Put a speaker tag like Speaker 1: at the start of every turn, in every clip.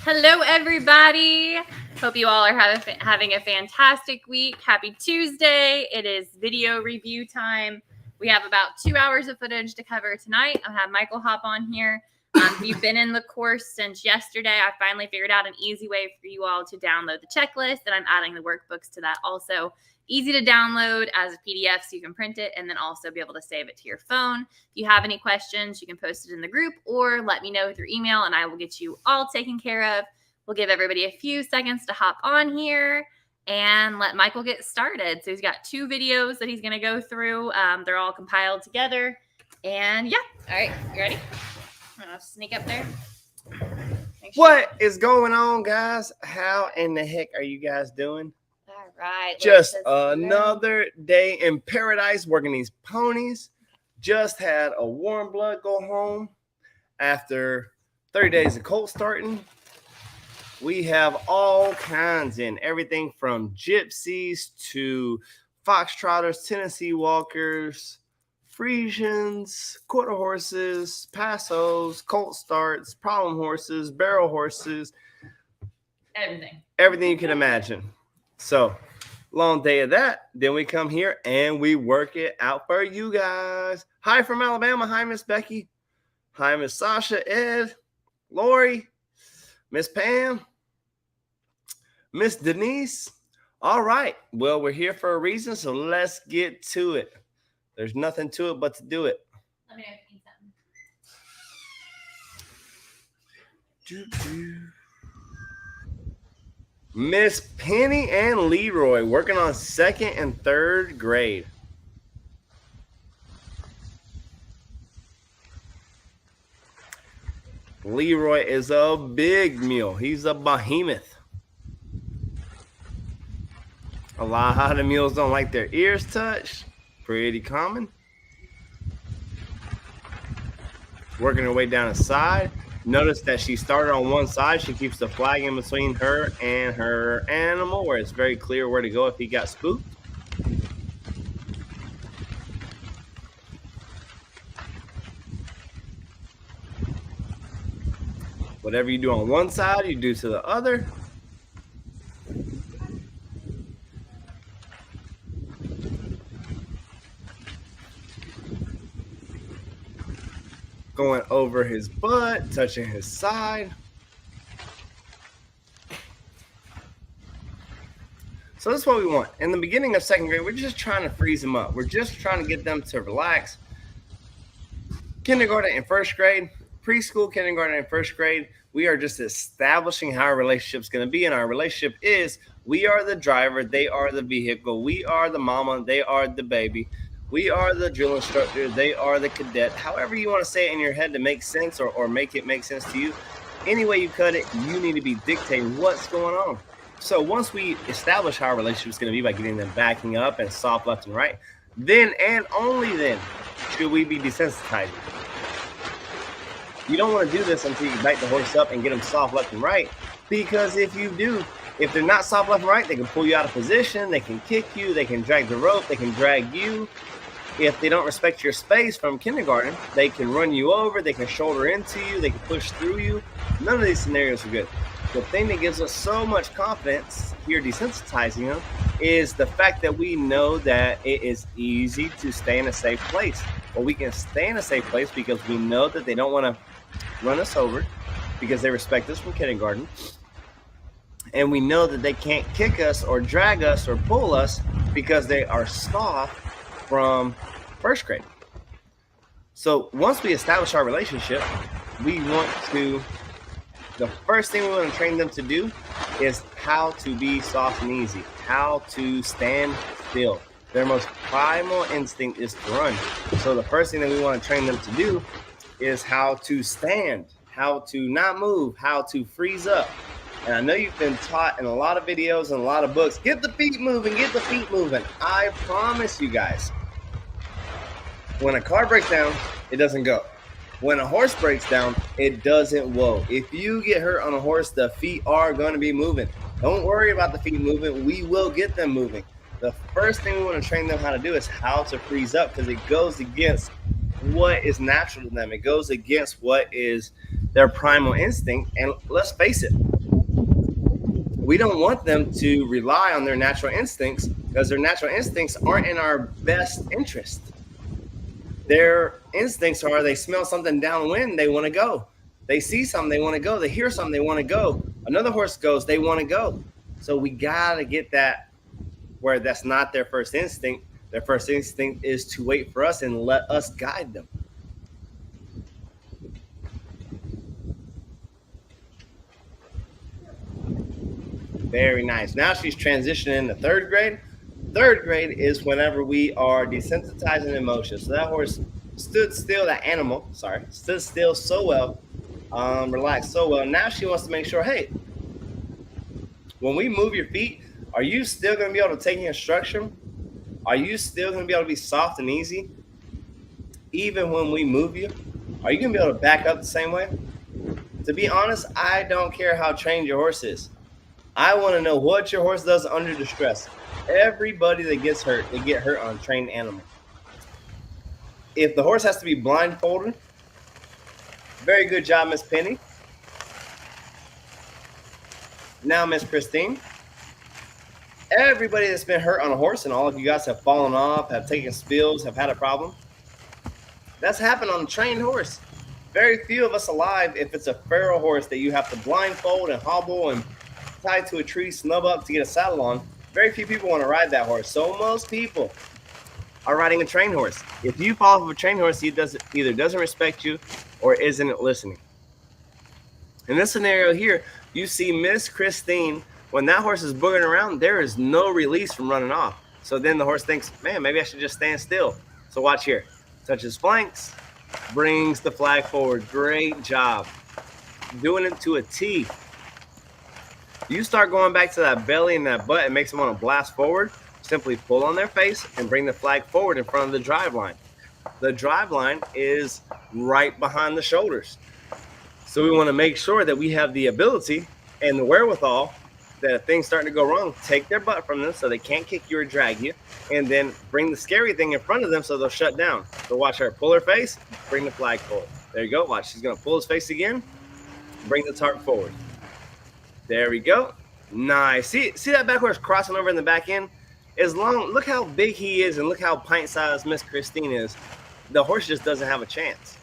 Speaker 1: Hello, everybody. Hope you all are having a fantastic week. Happy Tuesday. It is video review time. We have about 2 hours of footage to cover tonight. I'll have Michael hop on here. If you've been in the course since yesterday, I finally figured out an easy way for you all to download the checklist, and I'm adding the workbooks to that also. Easy to download as a PDF so you can print it and then also be able to save it to your phone. If you have any questions, you can post it in the group or let me know through email and I will get you all taken care of. We'll give everybody a few seconds to hop on here and let Michael get started. So he's got 2 videos that he's going to go through. They're all compiled together. And yeah, all right, you ready? I'm going to sneak up there.
Speaker 2: What is going on, guys? How in the heck are you guys doing?
Speaker 1: All right.
Speaker 2: Just another day in paradise working these ponies. Just had a warm blood go home after 30 days of cold starting. We have all kinds in everything from gypsies to foxtrotters, Tennessee walkers, Friesians, quarter horses, passos, colt starts, problem horses, barrel horses, everything you can imagine. So long day of that. Then we come here and we work it out for you guys. Hi from Alabama. Hi, Miss Becky. Hi, Miss Sasha, Ed, Lori, Miss Pam, Miss Denise. All right. Well, we're here for a reason, so let's get to it. There's nothing to it but to do it.
Speaker 1: Let me know if you need something.
Speaker 2: Miss Penny and Leroy working on 2nd and 3rd grade. Leroy is a big mule. He's a behemoth. A lot of mules don't like their ears touched. Pretty common. Working her way down the side. Notice that she started on one side. She keeps the flag in between her and her animal where it's very clear where to go if he got spooked. Whatever you do on one side, you do to the other. Going over his butt, touching his side. So that's what we want. In the beginning of 2nd grade, we're just trying to freeze them up. We're just trying to get them to relax. Kindergarten and 1st grade, preschool, kindergarten, and 1st grade, we are just establishing how our relationship's going to be. And our relationship is we are the driver, they are the vehicle. We are the mama, they are the baby. We are the drill instructor. They are the cadet. However you want to say it in your head to make sense or make it make sense to you. Any way you cut it, you need to be dictating what's going on. So once we establish how our relationship is going to be by getting them backing up and soft left and right, then and only then should we be desensitizing. You don't want to do this until you back the horse up and get them soft left and right, because if you do, if they're not soft left and right, they can pull you out of position, they can kick you, they can drag the rope, they can drag you. If they don't respect your space from kindergarten, they can run you over, they can shoulder into you, they can push through you. None of these scenarios are good. The thing that gives us so much confidence here desensitizing them is the fact that we know that it is easy to stay in a safe place. Well, we can stay in a safe place because we know that they don't want to run us over because they respect us from kindergarten. And we know that they can't kick us or drag us or pull us because they are soft from 1st grade. So once we establish our relationship, we want to, the first thing we want to train them to do is how to be soft and easy, how to stand still. Their most primal instinct is to run. So the first thing that we want to train them to do is how to stand, how to not move, how to freeze up. And I know you've been taught in a lot of videos and a lot of books, get the feet moving, get the feet moving. I promise you guys, when a car breaks down, it doesn't go. When a horse breaks down, it doesn't whoa. If you get hurt on a horse, the feet are going to be moving. Don't worry about the feet moving. We will get them moving. The first thing we want to train them how to do is how to freeze up, because it goes against what is natural to them. It goes against what is their primal instinct. And let's face it, We don't want them to rely on their natural instincts because their natural instincts aren't in our best interest. Their instincts are they smell something downwind, they want to go. They see something, they want to go. They hear something, they want to go. Another horse goes, they want to go. So we got to get that where that's not their first instinct. Their first instinct is to wait for us and let us guide them. Very nice. Now she's transitioning into third grade. Third grade is whenever we are desensitizing emotion. So that horse stood still, stood still so well, relaxed so well. Now she wants to make sure, hey, when we move your feet, are you still going to be able to take the instruction? Are you still going to be able to be soft and easy? Even when we move you, are you going to be able to back up the same way? To be honest, I don't care how trained your horse is. I want to know what your horse does under distress. Everybody that gets hurt, they get hurt on a trained animal. If the horse has to be blindfolded, very good job, Miss Penny. Now, Miss Christine. Everybody that's been hurt on a horse, and all of you guys have fallen off, have taken spills, have had a problem. That's happened on a trained horse. Very few of us alive, if it's a feral horse that you have to blindfold and hobble and tie to a tree, snub up to get a saddle on, very few people want to ride that horse. So most people are riding a trained horse. If you fall off of a trained horse, he either doesn't respect you or isn't listening. In this scenario here, you see Miss Christine, when that horse is boogering around, there is no release from running off. So then the horse thinks, man, maybe I should just stand still. So watch here. Touches flanks, brings the flag forward. Great job. Doing it to a T. You start going back to that belly and that butt, it makes them want to blast forward. Simply pull on their face and bring the flag forward in front of the drive line. The drive line is right behind the shoulders. So we want to make sure that we have the ability and the wherewithal that if things starting to go wrong, take their butt from them so they can't kick you or drag you, and then bring the scary thing in front of them so they'll shut down. So watch her pull her face, bring the flag forward. There you go. Watch. She's going to pull his face again, bring the tarp forward. There we go. Nice. See that back horse crossing over in the back end? Look how big he is and look how pint-sized Miss Christine is. The horse just doesn't have a chance.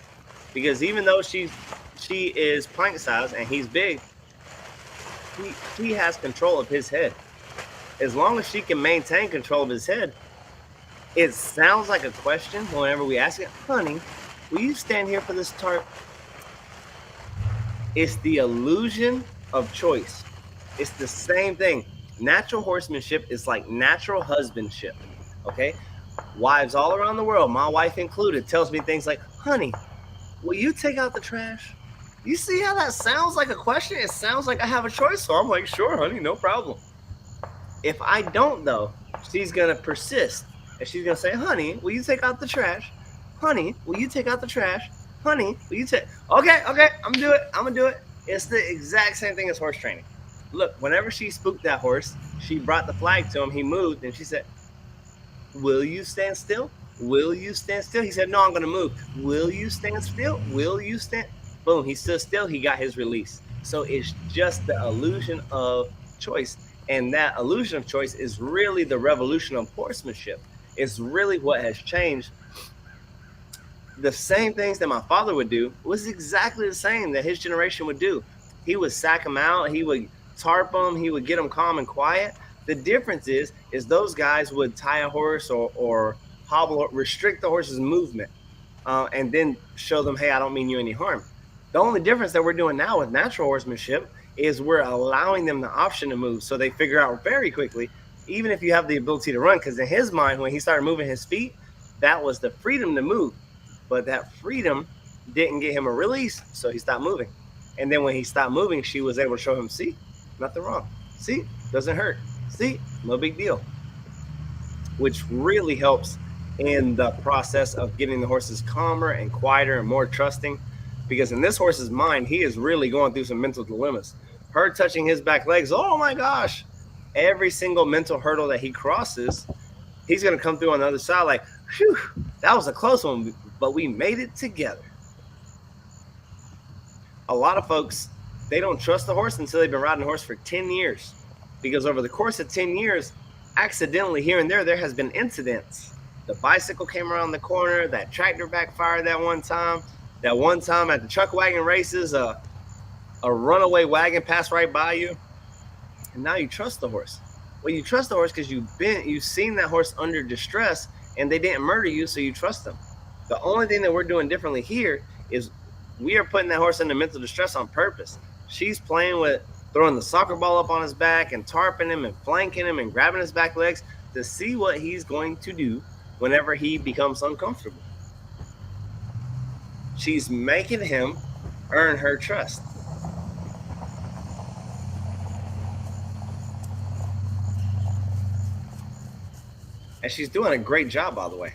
Speaker 2: Because even though she is pint-sized and he's big, he has control of his head. As long as she can maintain control of his head, it sounds like a question whenever we ask it, honey, will you stand here for this tarp? It's the illusion of choice. It's the same thing. Natural horsemanship is like natural husbandship. Okay? Wives all around the world, my wife included, tells me things like, honey, will you take out the trash? You see how that sounds like a question? It sounds like I have a choice. So I'm like, sure, honey, no problem. If I don't, though, she's going to persist. And she's going to say, honey, will you take out the trash? Honey, will you take out the trash? Honey, will you take... Okay, I'm going to do it. It's the exact same thing as horse training. Look, whenever she spooked that horse, she brought the flag to him. He moved, and she said, will you stand still? Will you stand still? He said, no, I'm going to move. Will you stand still? Will you stand... Boom, he stood still, he got his release. So it's just the illusion of choice. And that illusion of choice is really the revolution of horsemanship. It's really what has changed. The same things that my father would do was exactly the same that his generation would do. He would sack them out, he would tarp them, he would get them calm and quiet. The difference is those guys would tie a horse or hobble, restrict the horse's movement, and then show them, hey, I don't mean you any harm. The only difference that we're doing now with natural horsemanship is we're allowing them the option to move. So they figure out very quickly, even if you have the ability to run, because in his mind, when he started moving his feet, that was the freedom to move. But that freedom didn't get him a release, so he stopped moving. And then when he stopped moving, she was able to show him, see, nothing wrong. See, doesn't hurt. See, no big deal. Which really helps in the process of getting the horses calmer and quieter and more trusting. Because in this horse's mind, he is really going through some mental dilemmas. Her touching his back legs, oh my gosh. Every single mental hurdle that he crosses, he's going to come through on the other side like, whew, that was a close one, but we made it together. A lot of folks, they don't trust the horse until they've been riding the horse for 10 years. because over the course of 10 years, accidentally here and there has been incidents. The bicycle came around the corner, that tractor backfired that one time at the chuck wagon races, a runaway wagon passed right by you, and now you trust the horse. Well, you trust the horse because you've seen that horse under distress, and they didn't murder you, so you trust them. The only thing that we're doing differently here is we are putting that horse under mental distress on purpose. She's playing with throwing the soccer ball up on his back and tarping him and flanking him and grabbing his back legs to see what he's going to do whenever he becomes uncomfortable. She's making him earn her trust. And she's doing a great job, by the way.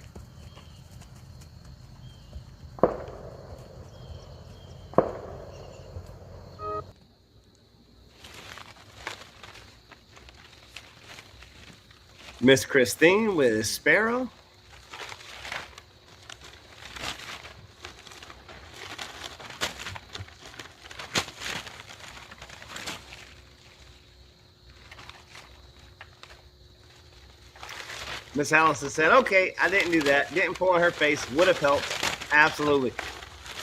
Speaker 2: Miss Christine with Sparrow. Miss Allison said, okay, I didn't do that. Didn't pull on her face. Would have helped. Absolutely.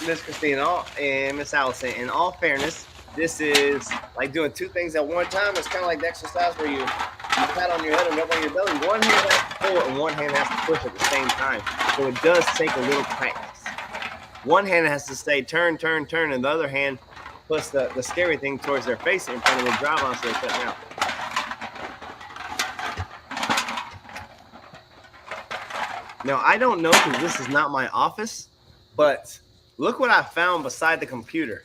Speaker 2: Miss Christine and Miss Allison, in all fairness, this is like doing two things at one time. It's kind of like the exercise where you pat on your head and rub on your belly. One hand has to pull and one hand has to push at the same time. So it does take a little practice. One hand has to say turn, turn, turn, and the other hand puts the scary thing towards their face in front of the driveline so they cut out. Now, I don't know because this is not my office, but look what I found beside the computer.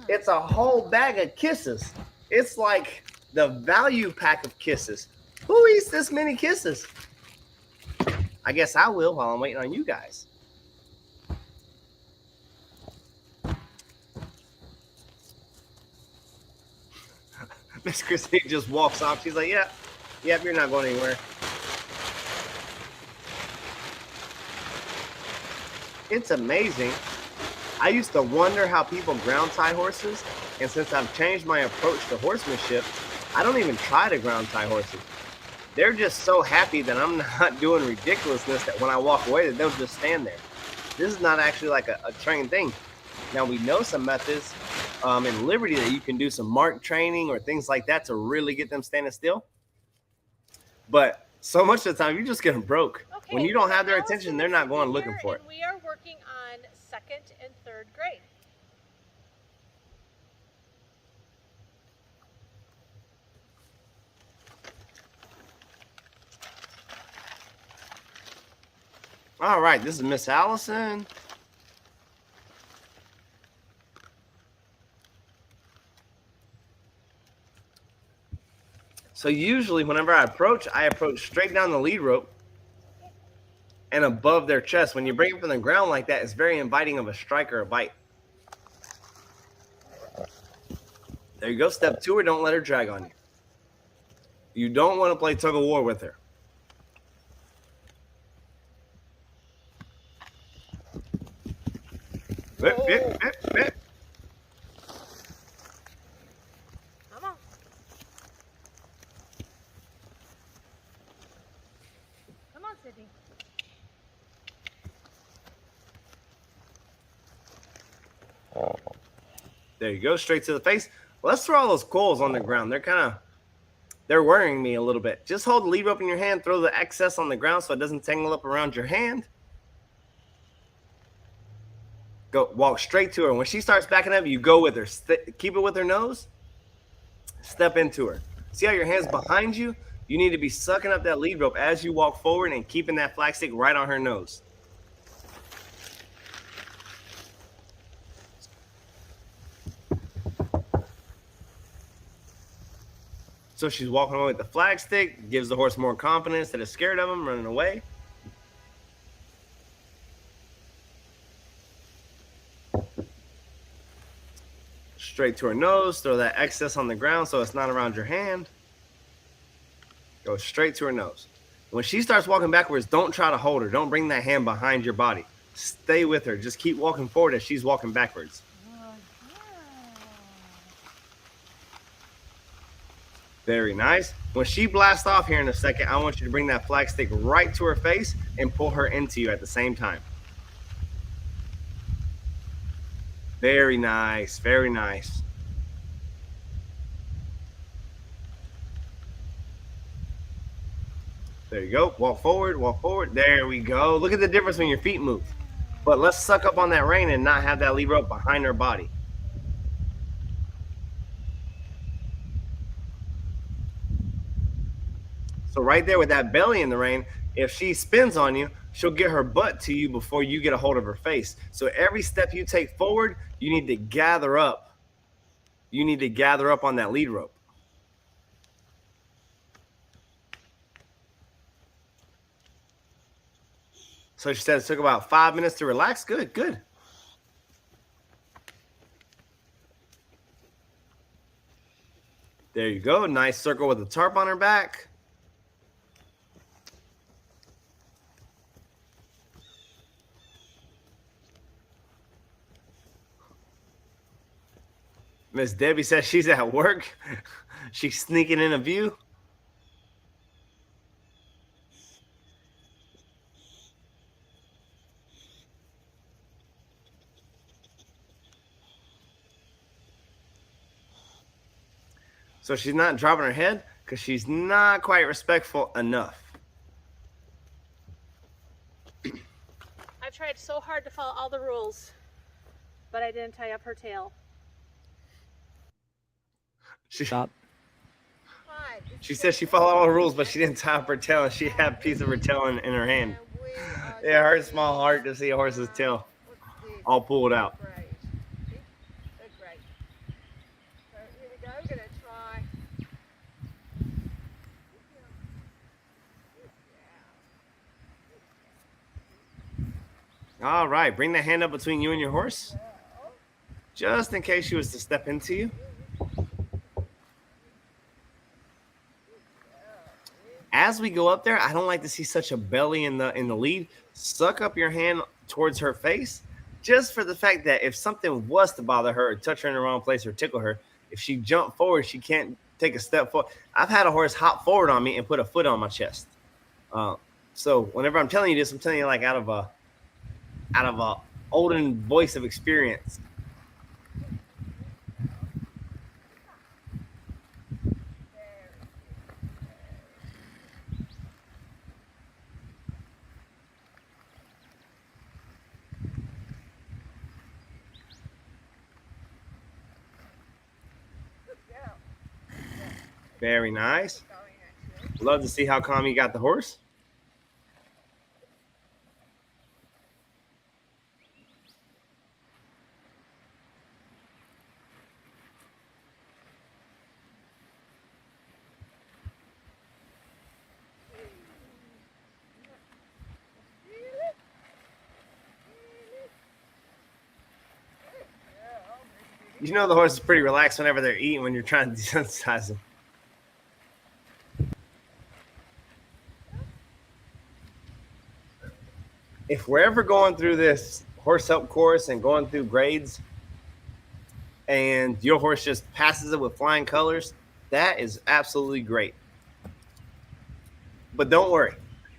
Speaker 2: It's a whole bag of kisses. It's like the value pack of kisses. Who eats this many kisses? I guess I will while I'm waiting on you guys. Miss Christine just walks off. She's like, yep, you're not going anywhere. It's amazing. I used to wonder how people ground tie horses, and since I've changed my approach to horsemanship, I don't even try to ground tie horses. They're just so happy that I'm not doing ridiculousness that when I walk away, that they'll just stand there. This is not actually like a trained thing. Now, we know some methods in Liberty that you can do some mark training or things like that to really get them standing still. But so much of the time, you just get them broke. Okay, when you don't have their attention, they're not going looking for it.
Speaker 3: We are working on 2nd and 3rd grade.
Speaker 2: All right, this is Miss Allison. So usually whenever I approach straight down the lead rope and above their chest. When you bring it from the ground like that, it's very inviting of a strike or a bite. There you go. Step 2, or don't let her drag on you. You don't want to play tug of war with her. Whip, whip, whip, whip.
Speaker 3: Come on. Come on, Sydney.
Speaker 2: There you go. Straight to the face. Let's throw all those coils on the ground. They're worrying me a little bit. Just hold the lead rope in your hand. Throw the excess on the ground so it doesn't tangle up around your hand. Go walk straight to her. When she starts backing up, you go with her. Keep it with her nose. Step into her. See how your hand's behind you? You need to be sucking up that lead rope as you walk forward and keeping that flag stick right on her nose. So she's walking away with the flag stick, gives the horse more confidence that is scared of him, running away. Straight to her nose, throw that excess on the ground so it's not around your hand. Go straight to her nose. When she starts walking backwards, don't try to hold her. Don't bring that hand behind your body. Stay with her. Just keep walking forward as she's walking backwards. Very nice. When she blasts off here in a second, I want you to bring that flag stick right to her face and pull her into you at the same time. Very nice. Very nice. There you go. Walk forward, walk forward. There we go. Look at the difference when your feet move. But let's suck up on that rein and not have that lead rope behind her body. So right there with that belly in the rein, if she spins on you, she'll get her butt to you before you get a hold of her face. So every step you take forward, you need to gather up. You need to gather up on that lead rope. So she said it took about 5 minutes to relax. Good, good. There you go. Nice circle with a tarp on her back. Miss Debbie says she's at work. She's sneaking in a view. So she's not dropping her head because she's not quite respectful enough.
Speaker 3: I've tried so hard to follow all the rules, but I didn't tie up her tail.
Speaker 4: Stop.
Speaker 2: She said she followed all the rules, but she didn't tie up her tail, and she had a piece of her tail in her hand. It hurts my heart to see a horse's tail all pulled out.
Speaker 5: Great. That's great. So here we go. I'm going to try.
Speaker 2: All right, bring the hand up between you and your horse, just in case she was to step into you. As we go up there, I don't like to see such a belly in the lead. Suck up your hand towards her face, just for the fact that if something was to bother her or touch her in the wrong place or tickle her, if she jumped forward, she can't take a step forward. I've had a horse hop forward on me and put a foot on my chest. So whenever I'm telling you this, I'm telling you like out of a olden voice of experience. Very nice. Love to see how calm you got the horse. You know the horse is pretty relaxed whenever they're eating when you're trying to desensitize them. If we're ever going through this horse help course and going through grades and your horse just passes it with flying colors, that is absolutely great. But don't worry,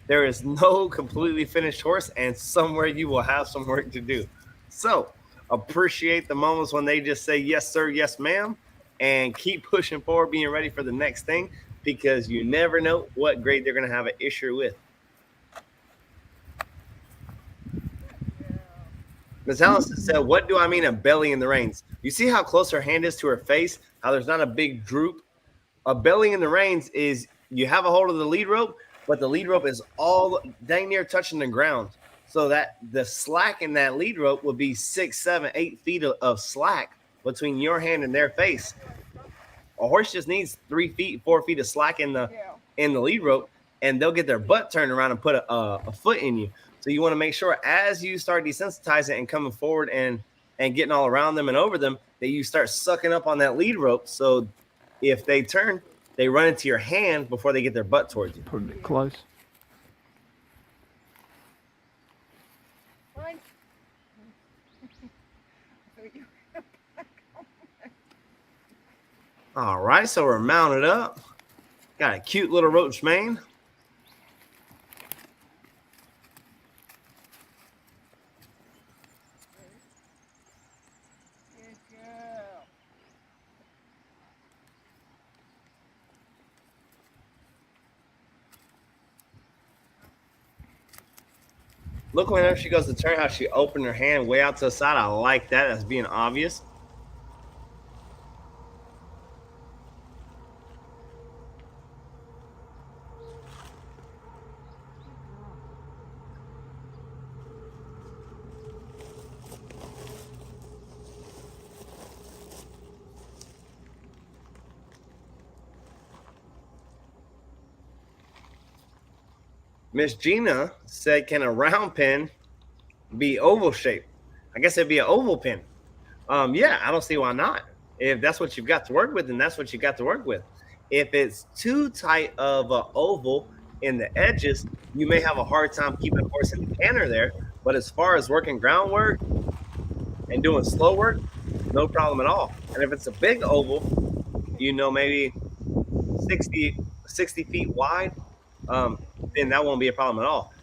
Speaker 2: there is no completely finished horse, and somewhere you will have some work to do. So appreciate the moments when they just say, yes, sir, yes, ma'am, and keep pushing forward, being ready for the next thing, because you never know what grade they're going to have an issue with. Ms. Allison said, what do I mean a belly in the reins? You see how close her hand is to her face, how there's not a big droop? A belly in the reins is you have a hold of the lead rope, but the lead rope is all dang near touching the ground. So that the slack in that lead rope would be 6, 7, 8 feet of slack between your hand and their face. A horse just needs 3 feet, 4 feet of slack in the lead rope, and they'll get their butt turned around and put a foot in you. So you want to make sure as you start desensitizing and coming forward and getting all around them and over them, that you start sucking up on that lead rope. So if they turn, they run into your hand before they get their butt towards you.
Speaker 4: Put it close.
Speaker 5: Fine.
Speaker 2: All right, so we're mounted up. Got a cute little roach mane.
Speaker 5: Good girl.
Speaker 2: Look, whenever she goes to turn, how she opened her hand way out to the side. I like that. That's being obvious. Miss Gina said, can a round pin be oval shaped? I guess it'd be an oval pin. Yeah, I don't see why not. If that's what you've got to work with, then that's what you got to work with. If it's too tight of an oval in the edges, you may have a hard time keeping the horse in the canter there. But as far as working groundwork and doing slow work, no problem at all. And if it's a big oval, maybe 60 feet wide, then that won't be a problem at all.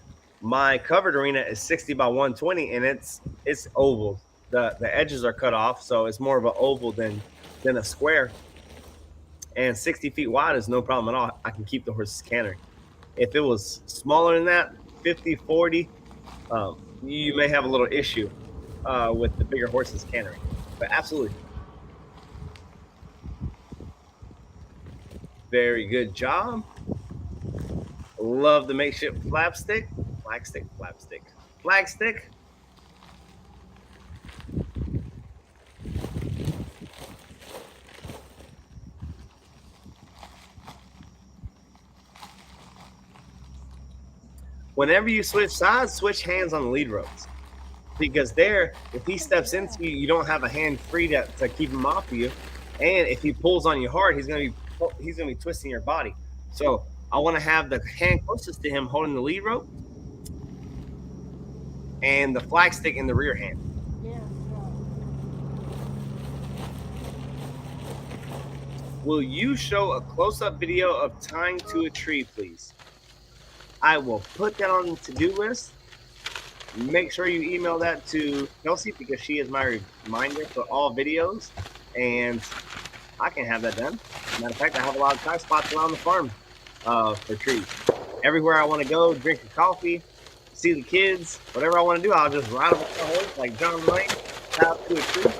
Speaker 2: My covered arena is 60 by 120, and it's oval. The edges are cut off, so it's more of an oval than a square. And 60 feet wide is no problem at all. I can keep the horses cantering. If it was smaller than that, 50, 40, you may have a little issue with the bigger horses cantering. But absolutely. Very good job. Love the makeshift flap stick. Flag stick. Whenever you switch sides, switch hands on the lead ropes. Because there, if he steps into you, you don't have a hand free to keep him off of you. And if he pulls on you hard, he's gonna be twisting your body. So I want to have the hand closest to him holding the lead rope and the flag stick in the rear hand.
Speaker 5: Yeah.
Speaker 2: Will you show a close-up video of tying to a tree, please? I will put that on the to-do list. Make sure you email that to Kelsey because she is my reminder for all videos, and I can have that done. Matter of fact, I have a lot of tie spots around the farm for trees. Everywhere I want to go, drink a coffee, see the kids, whatever I want to do, I'll just ride up the horse like John Lane, tie up to a tree.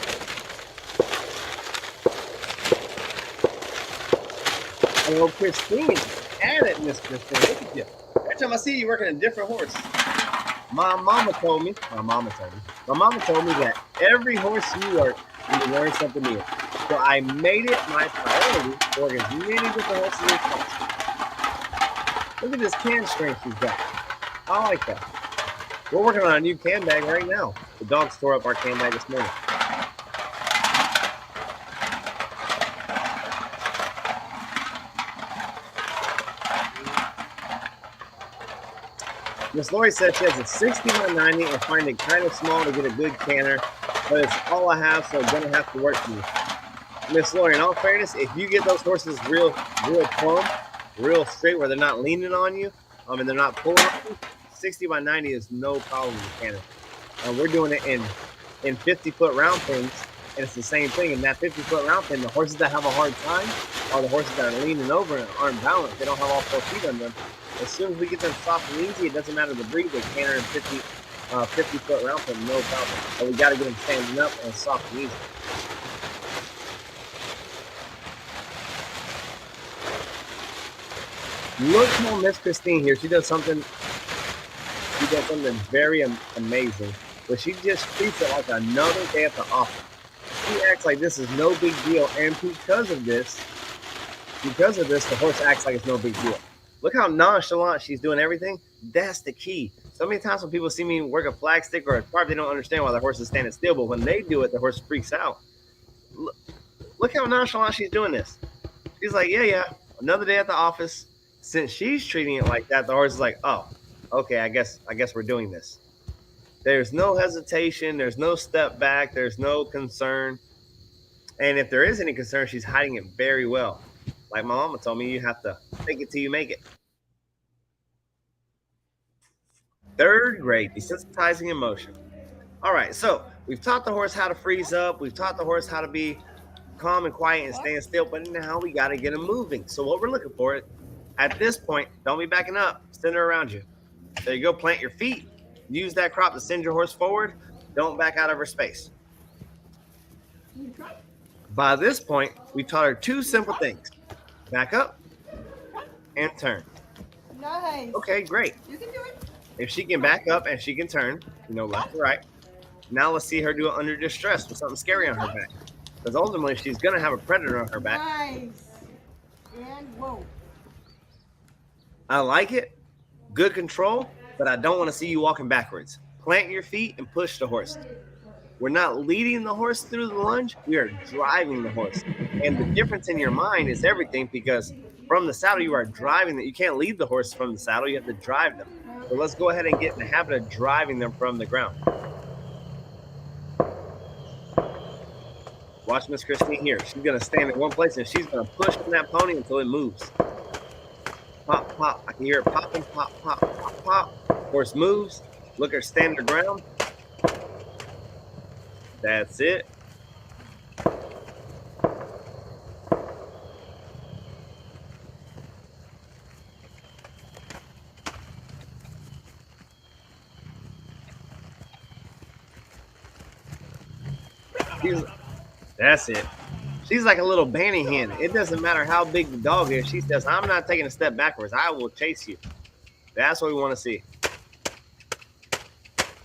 Speaker 2: Hello, Christine. At it, Miss Christine. Look at you. Every time I see you working a different horse. My mama told me that every horse you work, you learn something new. So I made it my priority to work as many different horses as possible. Look at this can strength she's got. I like that. We're working on a new can bag right now. The dogs tore up our can bag this morning. Miss Lori said she has a 60 by 90 and find it kind of small to get a good canter, but it's all I have, so I'm going to have to work for you. Miss Lori, in all fairness, if you get those horses real plumb, real straight where they're not leaning on you, and they're not pulling on you, 60 by 90 is no problem with canter. We're doing it in 50-foot round pins, and it's the same thing. In that 50-foot round pin, the horses that have a hard time are the horses that are leaning over and aren't balanced. They don't have all 4 feet on them. As soon as we get them soft and easy, it doesn't matter the breed. They canter in 50-foot round pin, no problem. But we got to get them standing up and soft and easy. Look at Miss Christine here. She does something very amazing. But she just treats it like another day at the office. She acts like this is no big deal, and because of this, the horse acts like it's no big deal. Look how nonchalant she's doing everything. That's the key. So many times when people see me work a flag stick or a tarp, they don't understand why the horse is standing still. But when they do it, the horse freaks out. Look how nonchalant she's doing this. She's like, yeah, another day at the office. Since she's treating it like that, the horse is like, oh, okay, I guess we're doing this. There's no hesitation. There's no step back. There's no concern. And if there is any concern, she's hiding it very well. Like my mama told me, you have to fake it till you make it. Third grade, desensitizing emotion. All right, so we've taught the horse how to freeze up. We've taught the horse how to be calm and quiet and stand still, but now we got to get him moving. So what we're looking for at this point, don't be backing up, send her around you. There you go, plant your feet. Use that crop to send your horse forward. Don't back out of her space. By this point, we taught her two simple things. Back up and turn.
Speaker 5: Nice.
Speaker 2: Okay, great.
Speaker 5: You can do it.
Speaker 2: If she can back up and she can turn, left to right. Now let's see her do it under distress with something scary on her back. Because ultimately, she's going to have a predator on her back.
Speaker 5: Nice. And whoa.
Speaker 2: I like it. Good control, but I don't want to see you walking backwards. Plant your feet and push the horse. We're not leading the horse through the lunge. We are driving the horse. And the difference in your mind is everything, because from the saddle, you are driving them. You can't lead the horse from the saddle. You have to drive them. So let's go ahead and get in the habit of driving them from the ground. Watch Miss Christine here. She's going to stand in one place and she's going to push on that pony until it moves. Pop, pop. I can hear it popping. Pop, pop, pop, pop. Horse moves. Look at her stand her ground. That's it. That's it. She's like a little banny hen. It doesn't matter how big the dog is. She says, I'm not taking a step backwards. I will chase you. That's what we want to see.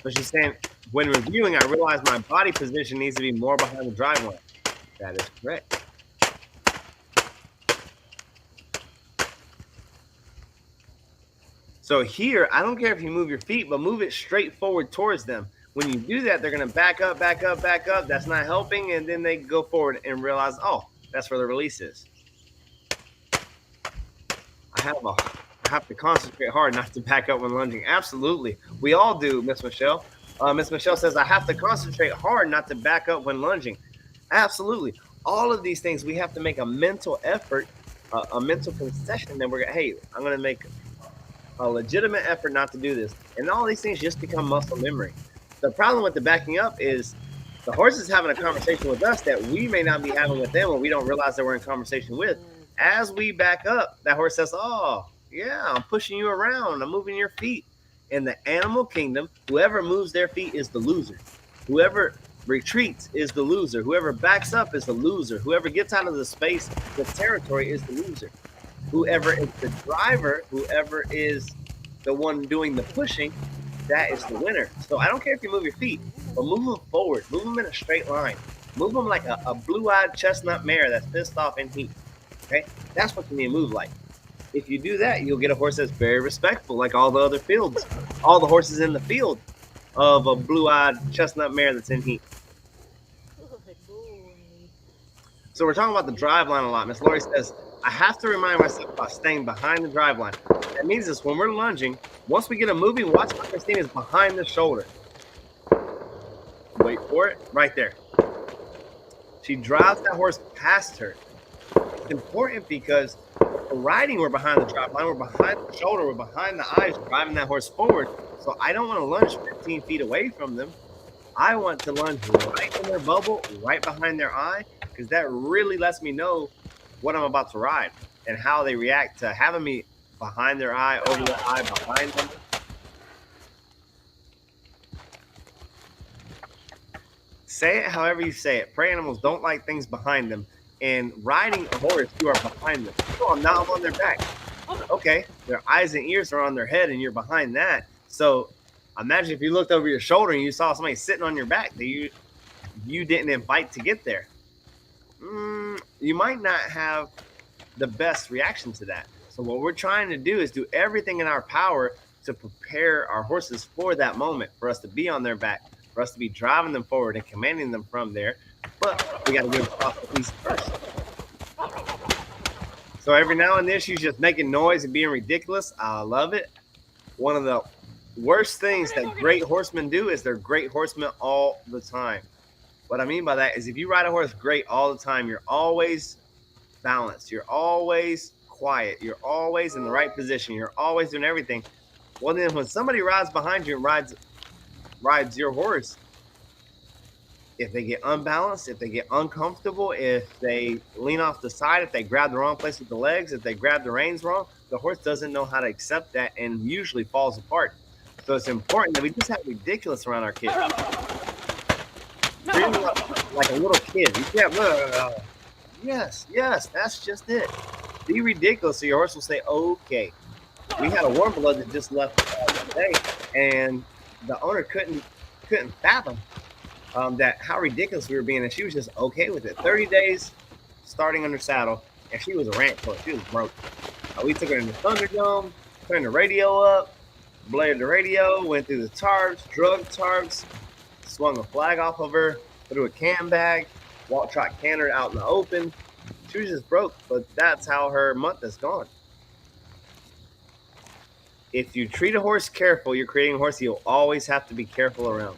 Speaker 2: So she's saying, when reviewing, I realized my body position needs to be more behind the drive line. That is correct. So here, I don't care if you move your feet, but move it straight forward towards them. When you do that, they're going to back up, back up, back up. That's not helping. And then they go forward and realize, oh, that's where the release is. I have to concentrate hard not to back up when lunging. Absolutely. We all do, Miss Michelle. Miss Michelle says, I have to concentrate hard not to back up when lunging. Absolutely. All of these things, we have to make a mental effort, a mental concession that hey, I'm going to make a legitimate effort not to do this. And all these things just become muscle memory. The problem with the backing up is the horse is having a conversation with us that we may not be having with them, or we don't realize that we're in conversation with. As we back up, that horse says, oh, yeah, I'm pushing you around. I'm moving your feet. In the animal kingdom, whoever moves their feet is the loser. Whoever retreats is the loser. Whoever backs up is the loser. Whoever gets out of the space, the territory, is the loser. Whoever is the driver, whoever is the one doing the pushing, that is the winner. So I don't care if you move your feet, but move them forward. Move them in a straight line. Move them like a blue-eyed chestnut mare that's pissed off in heat. Okay? That's what you need to move like. If you do that, you'll get a horse that's very respectful, like all the other fields. All the horses in the field of a blue-eyed chestnut mare that's in heat. So we're talking about the drive line a lot. Miss Lori says, I have to remind myself about staying behind the drive line. That means this: when we're lunging, once we get them moving, watch how Christine is behind the shoulder. Wait for it. Right there. She drives that horse past her. It's important because for riding, we're behind the drive line, we're behind the shoulder, we're behind the eyes, driving that horse forward. So I don't want to lunge 15 feet away from them. I want to lunge right in their bubble, right behind their eye, because that really lets me know what I'm about to ride and how they react to having me behind their eye, over their eye, behind them. Say it however you say it. Prey animals don't like things behind them. And riding a horse, you are behind them. Oh, now I'm on their back. Okay, their eyes and ears are on their head and you're behind that. So imagine if you looked over your shoulder and you saw somebody sitting on your back that you didn't invite to get there. You might not have the best reaction to that. So what we're trying to do is do everything in our power to prepare our horses for that moment, for us to be on their back, for us to be driving them forward and commanding them from there. But we got to give them off the piece first. So every now and then she's just making noise and being ridiculous. I love it. One of the worst things that great horsemen do is they're great horsemen all the time. What I mean by that is if you ride a horse great all the time, you're always balanced. You're always quiet. You're always in the right position. You're always doing everything. Well, then when somebody rides behind you and rides your horse, if they get unbalanced, if they get uncomfortable, if they lean off the side, if they grab the wrong place with the legs, if they grab the reins wrong, the horse doesn't know how to accept that and usually falls apart. So it's important that we just have ridiculous around our kids. Treat them like a little kid. You can't, yes, that's just it. Be ridiculous so your horse will say, okay. We had a warm blood that just left today, and the owner couldn't fathom that how ridiculous we were being, and she was just okay with it. 30 days starting under saddle, and she was a ranch horse. She was broke. We took her in the Thunderdome, turned the radio up, blared the radio, went through the tarps, drug tarps, swung a flag off of her, threw a can bag, walk trot cantered out in the open. She was just broke, but that's how her month has gone. If you treat a horse careful, you're creating a horse you'll always have to be careful around.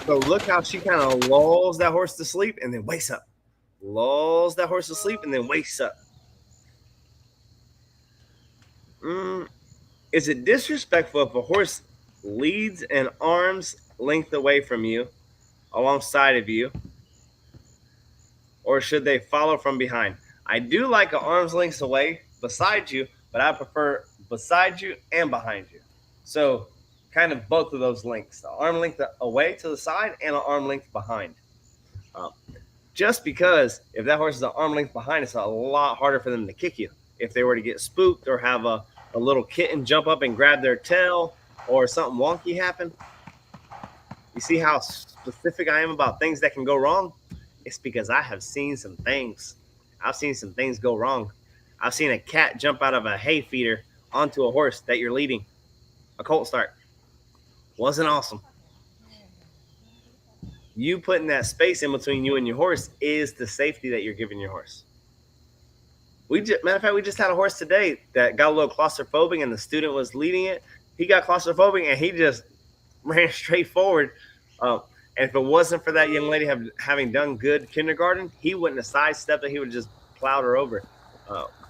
Speaker 2: So look how she kind of lulls that horse to sleep and then wakes up. Lulls that horse to sleep and then wakes up. Is it disrespectful if a horse leads an arm's length away from you, alongside of you, or should they follow from behind? I do like an arm's length away beside you, but I prefer beside you and behind you. So kind of both of those lengths, the arm length away to the side and an arm length behind. Just because if that horse is an arm length behind, it's a lot harder for them to kick you. If they were to get spooked or have a little kitten jump up and grab their tail or something wonky happen. You see how specific I am about things that can go wrong? It's because I have seen some things. I've seen some things go wrong. I've seen a cat jump out of a hay feeder onto a horse that you're leading. A colt start. Wasn't awesome. You putting that space in between you and your horse is the safety that you're giving your horse. Matter of fact, we just had a horse today that got a little claustrophobic, and the student was leading it. He got claustrophobic, and he just ran straight forward. And if it wasn't for that young lady having done good kindergarten, he wouldn't have sidestepped it. He would have just plowed her over.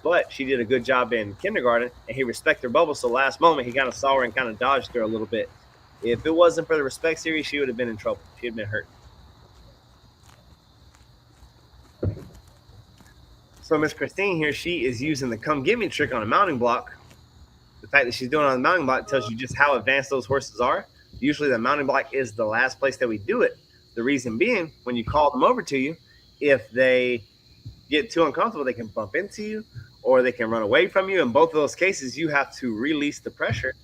Speaker 2: But she did a good job in kindergarten, and he respected her bubble. So last moment, he kind of saw her and kind of dodged her a little bit. If it wasn't for the respect series, she would have been in trouble. She had been hurt. So Miss Christine here, she is using the come get me trick on a mounting block. The fact that she's doing it on the mounting block tells you just how advanced those horses are. Usually the mounting block is the last place that we do it. The reason being, when you call them over to you, if they get too uncomfortable, they can bump into you or they can run away from you. In both of those cases, you have to release the pressure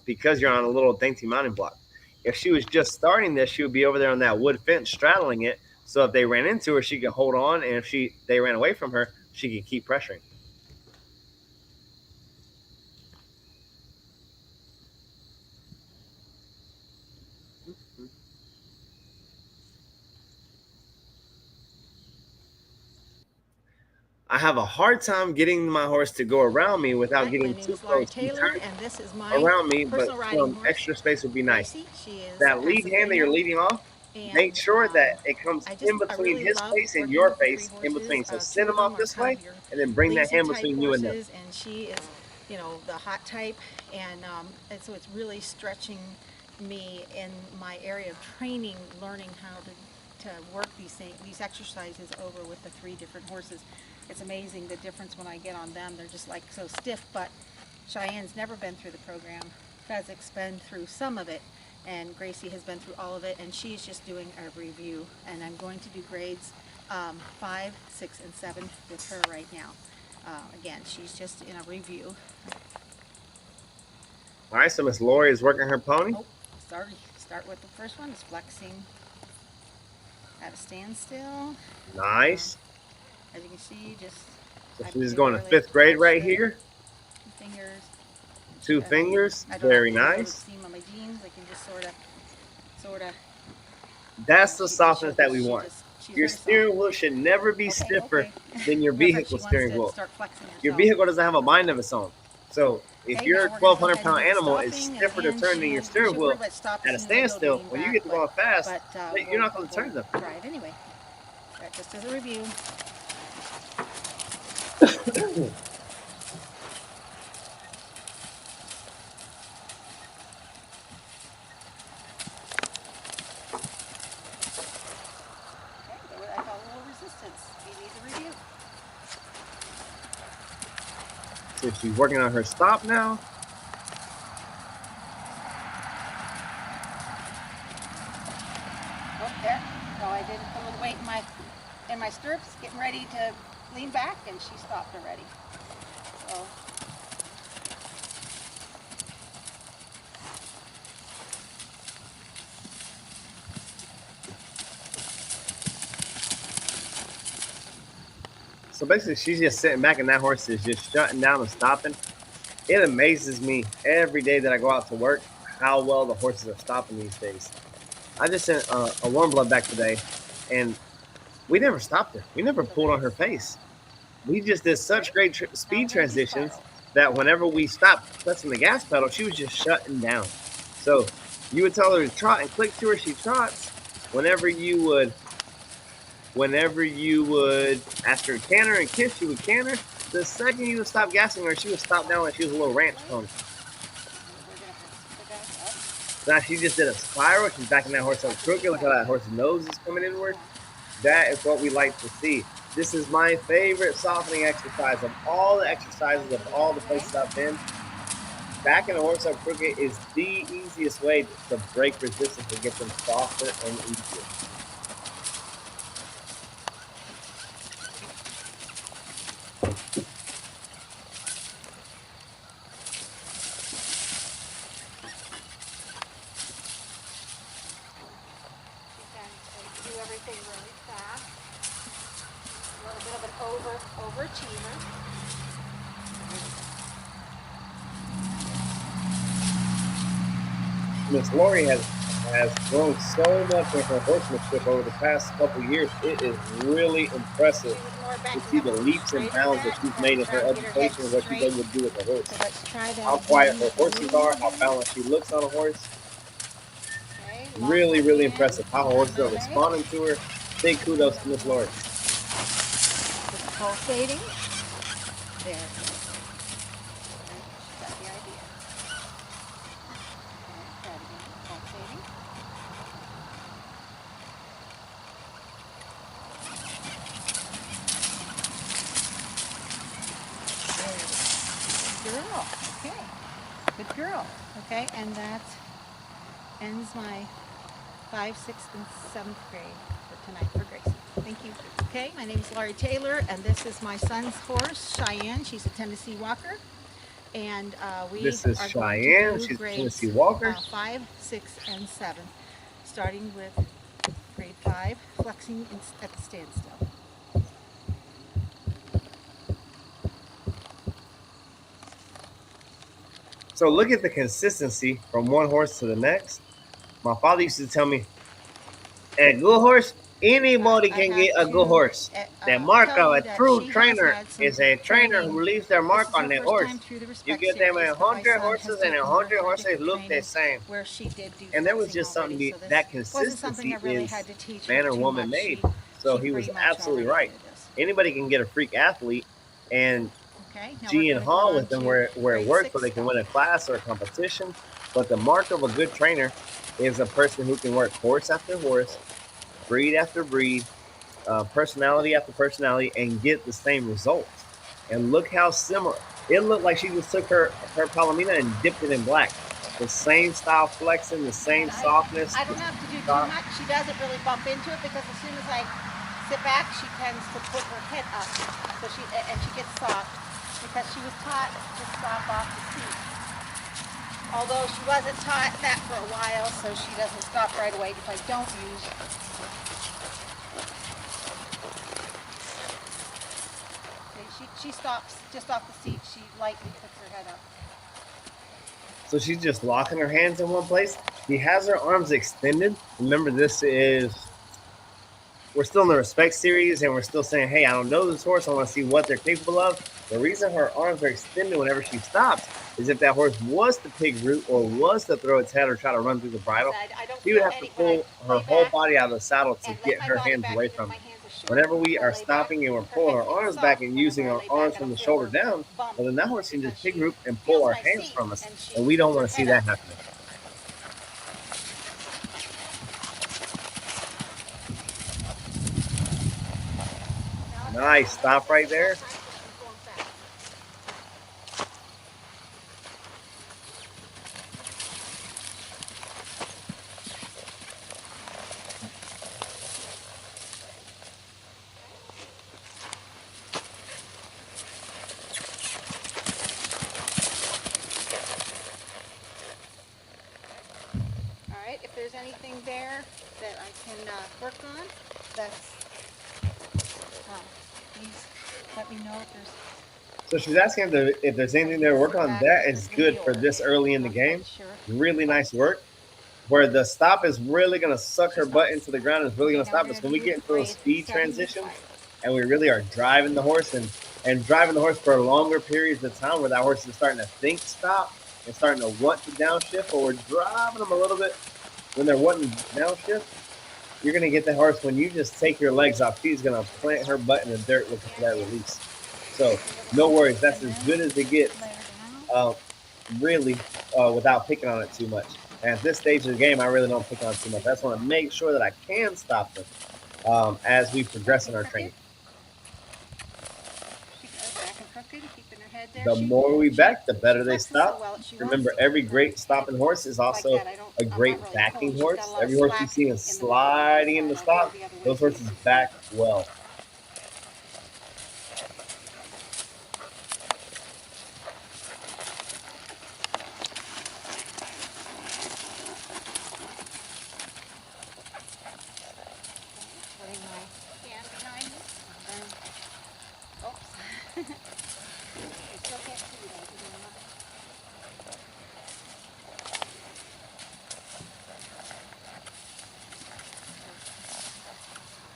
Speaker 2: because you're on a little dainty mounting block. If she was just starting this, she would be over there on that wood fence straddling it. So if they ran into her, she could hold on, and if they ran away from her, she could keep pressuring. I have a hard time getting my horse to go around me without getting too close around me, but some extra space would be nice. That lead hand that you're leading off, make sure that it comes in between his face and your face, in between. So send him off this way, and then bring that hand between you and them.
Speaker 5: And she is, the hot type, and so it's really stretching me in my area of training, learning how to work these exercises over with the 3 different horses. It's amazing the difference when I get on them. They're just like so stiff, but Cheyenne's never been through the program. Fezzik's been through some of it, and Gracie has been through all of it, and she's just doing a review, and I'm going to do grades 5, 6, and 7 with her right now. Again, she's just in a review.
Speaker 2: All right, so Miss Lori is working her pony.
Speaker 5: Oh, sorry. Start with the first one. It's flexing at a standstill.
Speaker 2: Nice.
Speaker 5: As you can see,
Speaker 2: so she's going to 5th grade right here.
Speaker 5: 2 fingers.
Speaker 2: 2 fingers. Very nice.
Speaker 5: See my jeans. I can just sort of.
Speaker 2: That's the softness that we want. Your steering wheel should never be stiffer than your vehicle steering wheel. Your vehicle doesn't have a mind of its own. So if
Speaker 5: Okay,
Speaker 2: you're a
Speaker 5: now we're gonna go
Speaker 2: 1,200
Speaker 5: ahead and
Speaker 2: pound
Speaker 5: get
Speaker 2: animal, it's
Speaker 5: stopping, and
Speaker 2: stiffer to
Speaker 5: again,
Speaker 2: turn than your steering
Speaker 5: she'll
Speaker 2: wheel
Speaker 5: pretty much stop
Speaker 2: at a
Speaker 5: as soon as I go
Speaker 2: standstill.
Speaker 5: leaning
Speaker 2: When you
Speaker 5: back,
Speaker 2: get to going fast, you're not going to turn them.
Speaker 5: Try it anyway. Just as a review. Okay, I got a little resistance. We need to review.
Speaker 2: So she's working on her stop now.
Speaker 5: Oh, there. No, I didn't put a little weight in my stirrups, getting ready to lean back, and she stopped already. So.
Speaker 2: So basically, she's just sitting back, and that horse is just shutting down and stopping. It amazes me every day that I go out to work how well the horses are stopping these days. I just sent a warm blood back today, and we never stopped her. We never pulled on her face. We just did such great speed transitions that whenever we stopped pressing the gas pedal, she was just shutting down. So you would tell her to trot and click to her, she trots. Whenever you would ask her to canter and kiss, she would canter. The second you would stop gassing her, she would stop down like she was a little ranch pony. Now she just did a spiral. She's backing that horse up crooked. Look how that horse's nose is coming inward. That is what we like to see. This is my favorite softening exercise of all the exercises of all the places I've been. Backing a horse up crooked is the easiest way to break resistance and get them softer and easier.
Speaker 5: Do everything really fast. A little bit of an overachiever.
Speaker 2: Miss Lori has grown so much in her horsemanship over the past couple of years. It is really impressive to see the leaps and bounds that she's made in her education and what she's able to do with the horse.
Speaker 5: So let's try that.
Speaker 2: How quiet her horses are, how balanced she looks on a horse. Really, really impressive. How her horses are responding to her. Big kudos to Miss Lori.
Speaker 5: Just pulsating. There. Got the idea. Okay, pulsating. There. Good girl. Okay. Good girl. Okay, and that ends my 5th, 6th, and 7th grade for tonight for Gracie. Thank you. Okay, my name is Laurie Taylor, and this is my son's horse, Cheyenne. She's a Tennessee Walker. And
Speaker 2: This is
Speaker 5: are
Speaker 2: Cheyenne.
Speaker 5: going to do
Speaker 2: She's a
Speaker 5: grades,
Speaker 2: Tennessee Walker.
Speaker 5: 5, 6, and 7, starting with grade 5, flexing at the standstill.
Speaker 2: So look at the consistency from one horse to the next. My father used to tell me, a good horse, anybody can get a good horse. The mark of a true trainer is a trainer who leaves their mark on the horse. You get them 100 horses and 100 horses look the same. And there was just something, that consistency is man or woman made. So he was absolutely right. Anybody can get a freak athlete and G and haul with them where it works, so they can win a class or a competition. But the mark of a good trainer is a person who can work horse after horse, breed after breed, personality after personality, and get the same results. And look how similar. It looked like she just took her Palomino and dipped it in black. The same style flexing, the same softness.
Speaker 5: I don't have to do too much. She doesn't really bump into it because as soon as I sit back, she tends to put her head up. So she gets soft because she was taught to stop off the seat. Although she wasn't taught that for a while, so she doesn't stop right away if I don't use. Okay, she stops just off the seat. She lightly puts her head up.
Speaker 2: So she's just locking her hands in one place. She has her arms extended. Remember, we're still in the respect series, and we're still saying, hey, I don't know this horse. I want to see what they're capable of. The reason her arms are extended whenever she stops is if that horse was to pig root or was to throw its head or try to run through the bridle,
Speaker 5: I don't
Speaker 2: she would
Speaker 5: feel
Speaker 2: have to
Speaker 5: any, when I
Speaker 2: pull her
Speaker 5: lay
Speaker 2: whole
Speaker 5: back
Speaker 2: body out of the saddle to
Speaker 5: and let
Speaker 2: get
Speaker 5: my
Speaker 2: her
Speaker 5: body
Speaker 2: hands
Speaker 5: back,
Speaker 2: away
Speaker 5: even if
Speaker 2: from
Speaker 5: my
Speaker 2: it.
Speaker 5: hands are short.
Speaker 2: Whenever we
Speaker 5: If I
Speaker 2: are
Speaker 5: lay back,
Speaker 2: stopping and we're
Speaker 5: her
Speaker 2: pulling
Speaker 5: head
Speaker 2: our
Speaker 5: gets
Speaker 2: arms back
Speaker 5: soft
Speaker 2: and
Speaker 5: whenever
Speaker 2: using
Speaker 5: I
Speaker 2: our
Speaker 5: lay back.
Speaker 2: arms
Speaker 5: I
Speaker 2: from
Speaker 5: don't
Speaker 2: the
Speaker 5: feel
Speaker 2: shoulder
Speaker 5: her
Speaker 2: down,
Speaker 5: bump
Speaker 2: well, then that horse can
Speaker 5: because
Speaker 2: just pig
Speaker 5: she
Speaker 2: root and pull
Speaker 5: feels
Speaker 2: our
Speaker 5: my
Speaker 2: hands
Speaker 5: seat
Speaker 2: from us,
Speaker 5: and she
Speaker 2: and we don't
Speaker 5: puts
Speaker 2: want
Speaker 5: her
Speaker 2: to see
Speaker 5: head
Speaker 2: that
Speaker 5: up.
Speaker 2: happening. Nice stop right there.
Speaker 5: All right, if there's anything there that I can work on, that's, please let me know if there's.
Speaker 2: So she's asking if there's anything there to work on. That is good for this early in the game. Really nice work. Where the stop is really going to suck her butt into the ground, is really going to stop us when we get into those speed transitions and we really are driving the horse and driving the horse for longer periods of time, where that horse is starting to think stop and starting to want to downshift, or we're driving them a little bit when they're wanting downshift. You're going to get the horse when you just take your legs off. She's going to plant her butt in the dirt looking for that release. So no worries. That's as good as it gets, really, without picking on it too much. And at this stage of the game, I really don't pick on it too much. I just want to make sure that I can stop them as we progress in our training. The more we back, the better they stop. Remember, every great stopping horse is also a great backing horse. Every horse you see is sliding in the stop. Those horses back well.
Speaker 5: Putting my hand behind me. And then, oops. I still can't see you guys.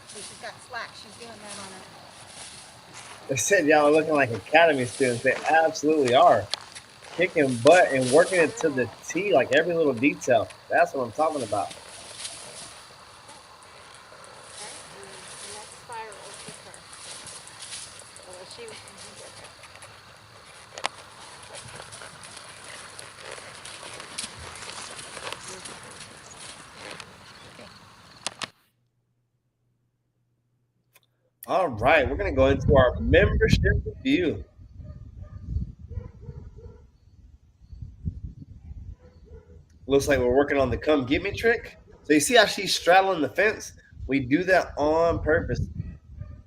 Speaker 5: See, she's got slack. She's doing that on her.
Speaker 2: They said y'all are looking like academy students. They absolutely are. Kicking butt and working it to the T, like every little detail. That's what I'm talking about. All right, we're going to go into our membership review. Looks like we're working on the come get me trick. So you see how she's straddling the fence? We do that on purpose.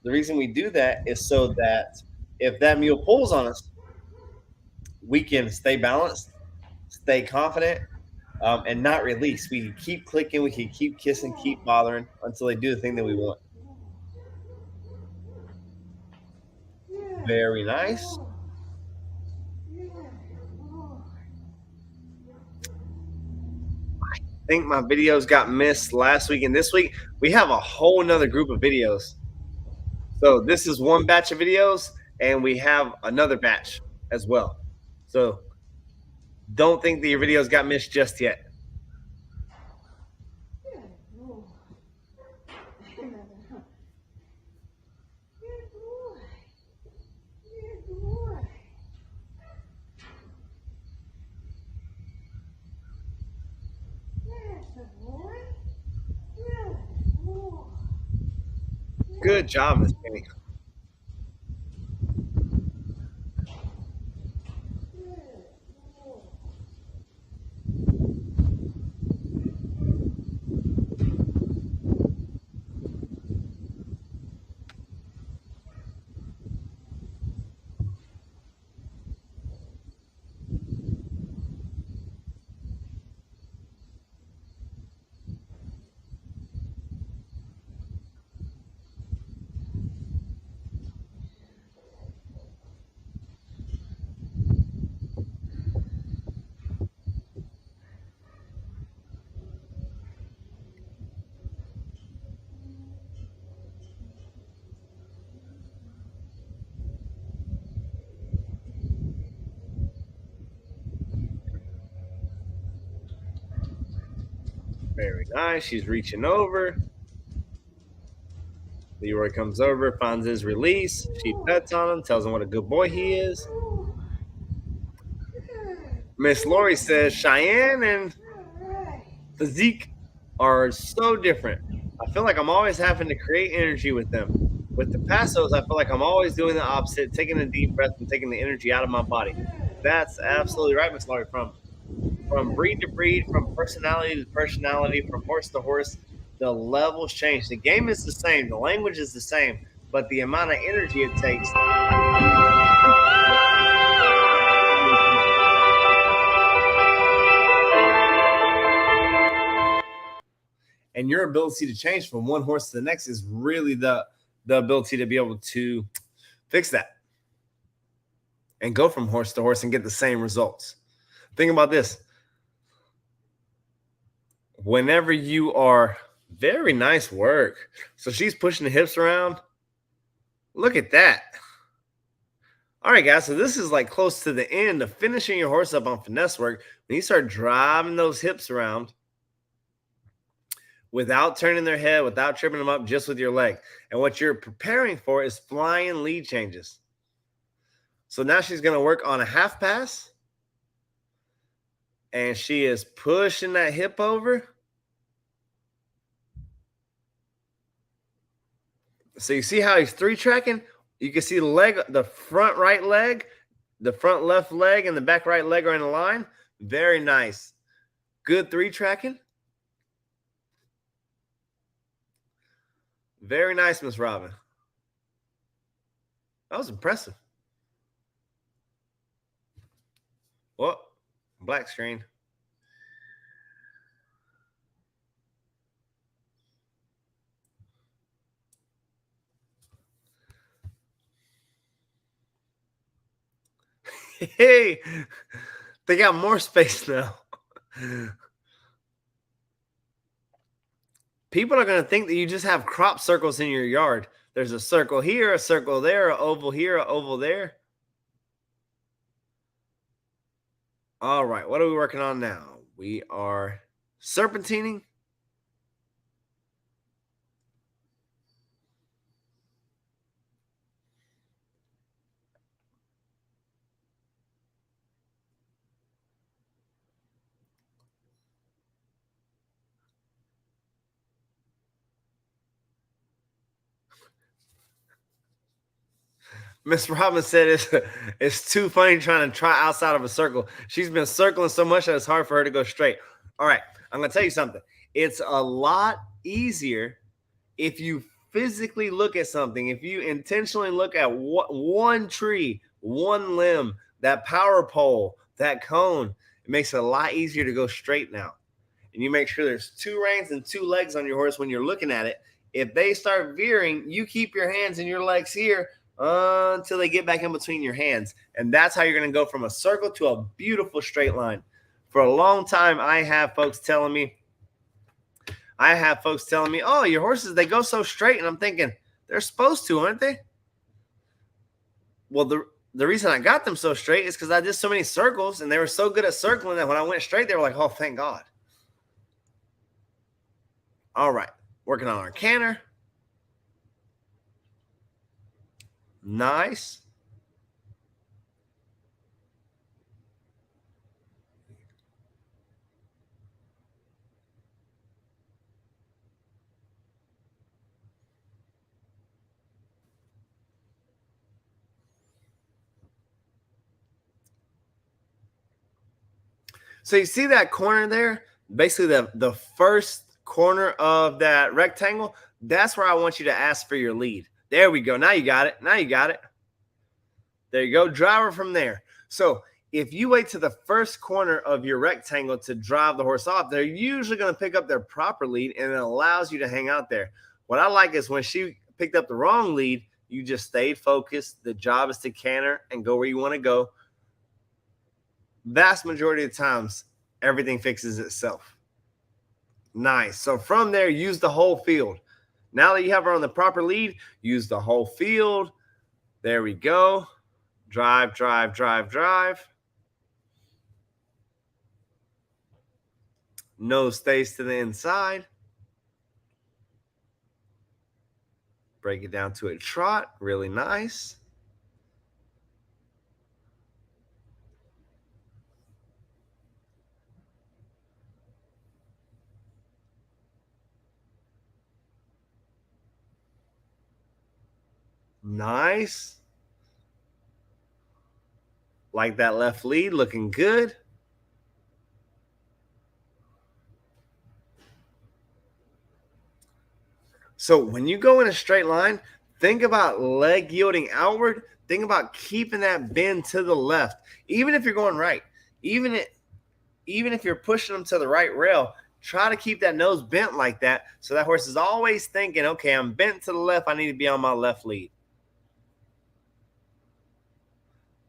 Speaker 2: The reason we do that is so that if that mule pulls on us, we can stay balanced, stay confident, and not release. We can keep clicking, we can keep kissing, keep bothering until they do the thing that we want. Very nice. I think my videos got missed last week, and this week we have a whole nother group of videos. So this is one batch of videos, and we have another batch as well. So don't think that your videos got missed just yet. Good job, Miss Penny. Very nice. She's reaching over. Leroy comes over, finds his release. She pets on him, tells him what a good boy he is. Miss Lori says Cheyenne and Physique are so different. I feel like I'm always having to create energy with them. With the Passos, I feel like I'm always doing the opposite, taking a deep breath and taking the energy out of my body. That's absolutely right, Miss Lori. From breed to breed, from personality to personality, from horse to horse, the levels change. The game is the same, the language is the same, but the amount of energy it takes. And your ability to change from one horse to the next is really the ability to be able to fix that and go from horse to horse and get the same results. Think about this. Whenever you are very nice work. So she's pushing the hips around. Look at that. All right, guys. So this is like close to the end of finishing your horse up on finesse work. When you start driving those hips around without turning their head, without tripping them up, just with your leg. And what you're preparing for is flying lead changes. So now she's going to work on a half pass. And she is pushing that hip over. So you see how he's three tracking? You can see the leg, the front right leg, the front left leg, and the back right leg are in a line. Very nice. Good three tracking. Very nice, Miss Robin. That was impressive. Whoa, black screen. Hey, they got more space now. People are going to think that you just have crop circles in your yard. There's a circle here, a circle there, an oval here, an oval there. All right, what are we working on now? We are serpentining. Miss Robin said it's too funny trying to try outside of a circle. She's been circling so much that it's hard for her to go straight. All right, I'm going to tell you something. It's a lot easier if you physically look at something, if you intentionally look at one tree, one limb, that power pole, that cone. It makes it a lot easier to go straight now. And you make sure there's two reins and two legs on your horse when you're looking at it. If they start veering, you keep your hands and your legs here until they get back in between your hands. And that's how you're going to go from a circle to a beautiful straight line. For a long time, I have folks telling me, oh, your horses, they go so straight. And I'm thinking, they're supposed to, aren't they? Well, the reason I got them so straight is because I did so many circles, and they were so good at circling that when I went straight, they were like, oh, thank God. All right, working on our canter. Nice. So you see that corner there? Basically the first corner of that rectangle, that's where I want you to ask for your lead. There we go. Now you got it. There you go. Driver from there. So if you wait to the first corner of your rectangle to drive the horse off, they're usually going to pick up their proper lead, and it allows you to hang out there. What I like is when she picked up the wrong lead, you just stayed focused. The job is to canter and go where you want to go. Vast majority of times, everything fixes itself. Nice. So from there, use the whole field. Now that you have her on the proper lead, use the whole field. There we go. Drive, drive, drive, drive. Nose stays to the inside. Break it down to a trot. Really nice. Nice. Like that left lead, looking good. So when you go in a straight line, think about leg yielding outward. Think about keeping that bend to the left. Even if you're going right, even if you're pushing them to the right rail, try to keep that nose bent like that. So that horse is always thinking, okay, I'm bent to the left. I need to be on my left lead.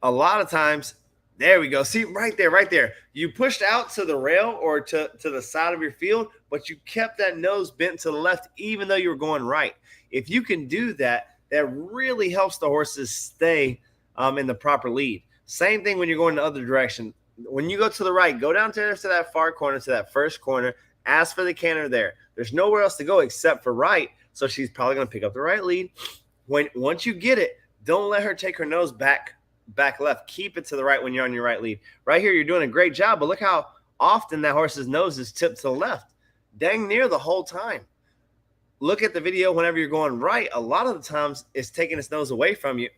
Speaker 2: A lot of times, there we go. See, right there. You pushed out to the rail or to the side of your field, but you kept that nose bent to the left, even though you were going right. If you can do that, that really helps the horses stay in the proper lead. Same thing when you're going the other direction. When you go to the right, go down to that far corner, to that first corner, ask for the canter there. There's nowhere else to go except for right, so she's probably going to pick up the right lead. Once you get it, don't let her take her nose back left. Keep it to the right when you're on your right lead. Right here, you're doing a great job, but look how often that horse's nose is tipped to the left. Dang near the whole time. Look at the video whenever you're going right. A lot of the times, it's taking its nose away from you.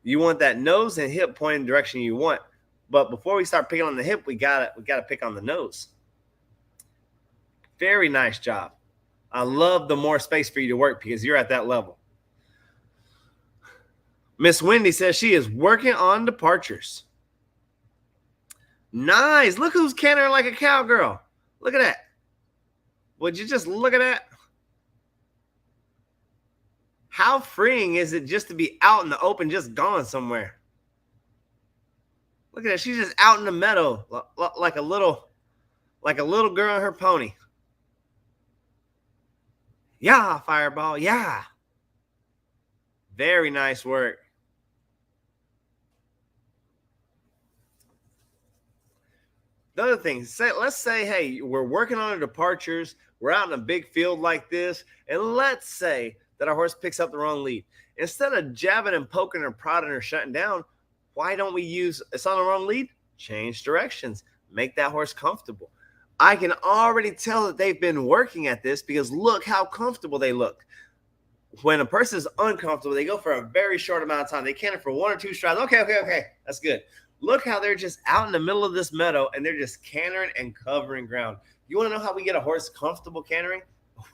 Speaker 2: You want that nose and hip pointing the direction you want. But before we start picking on the hip, we gotta pick on the nose. Very nice job. I love the more space for you to work because you're at that level. Miss Wendy says she is working on departures. Nice. Look who's cantering like a cowgirl. Look at that. Would you just look at that? How freeing is it just to be out in the open, just gone somewhere? Look at that. She's just out in the meadow like a little girl on her pony. Yeah, Fireball. Yeah. Very nice work. The other thing, let's say, hey, we're working on our departures. We're out in a big field like this. And let's say that our horse picks up the wrong lead. Instead of jabbing and poking or prodding or shutting down, why don't we use it's on the wrong lead? Change directions. Make that horse comfortable. I can already tell that they've been working at this because look how comfortable they look. When a person is uncomfortable, they go for a very short amount of time. They canter for 1 or 2 strides. Okay. That's good. Look how they're just out in the middle of this meadow and they're just cantering and covering ground. You want to know how we get a horse comfortable cantering?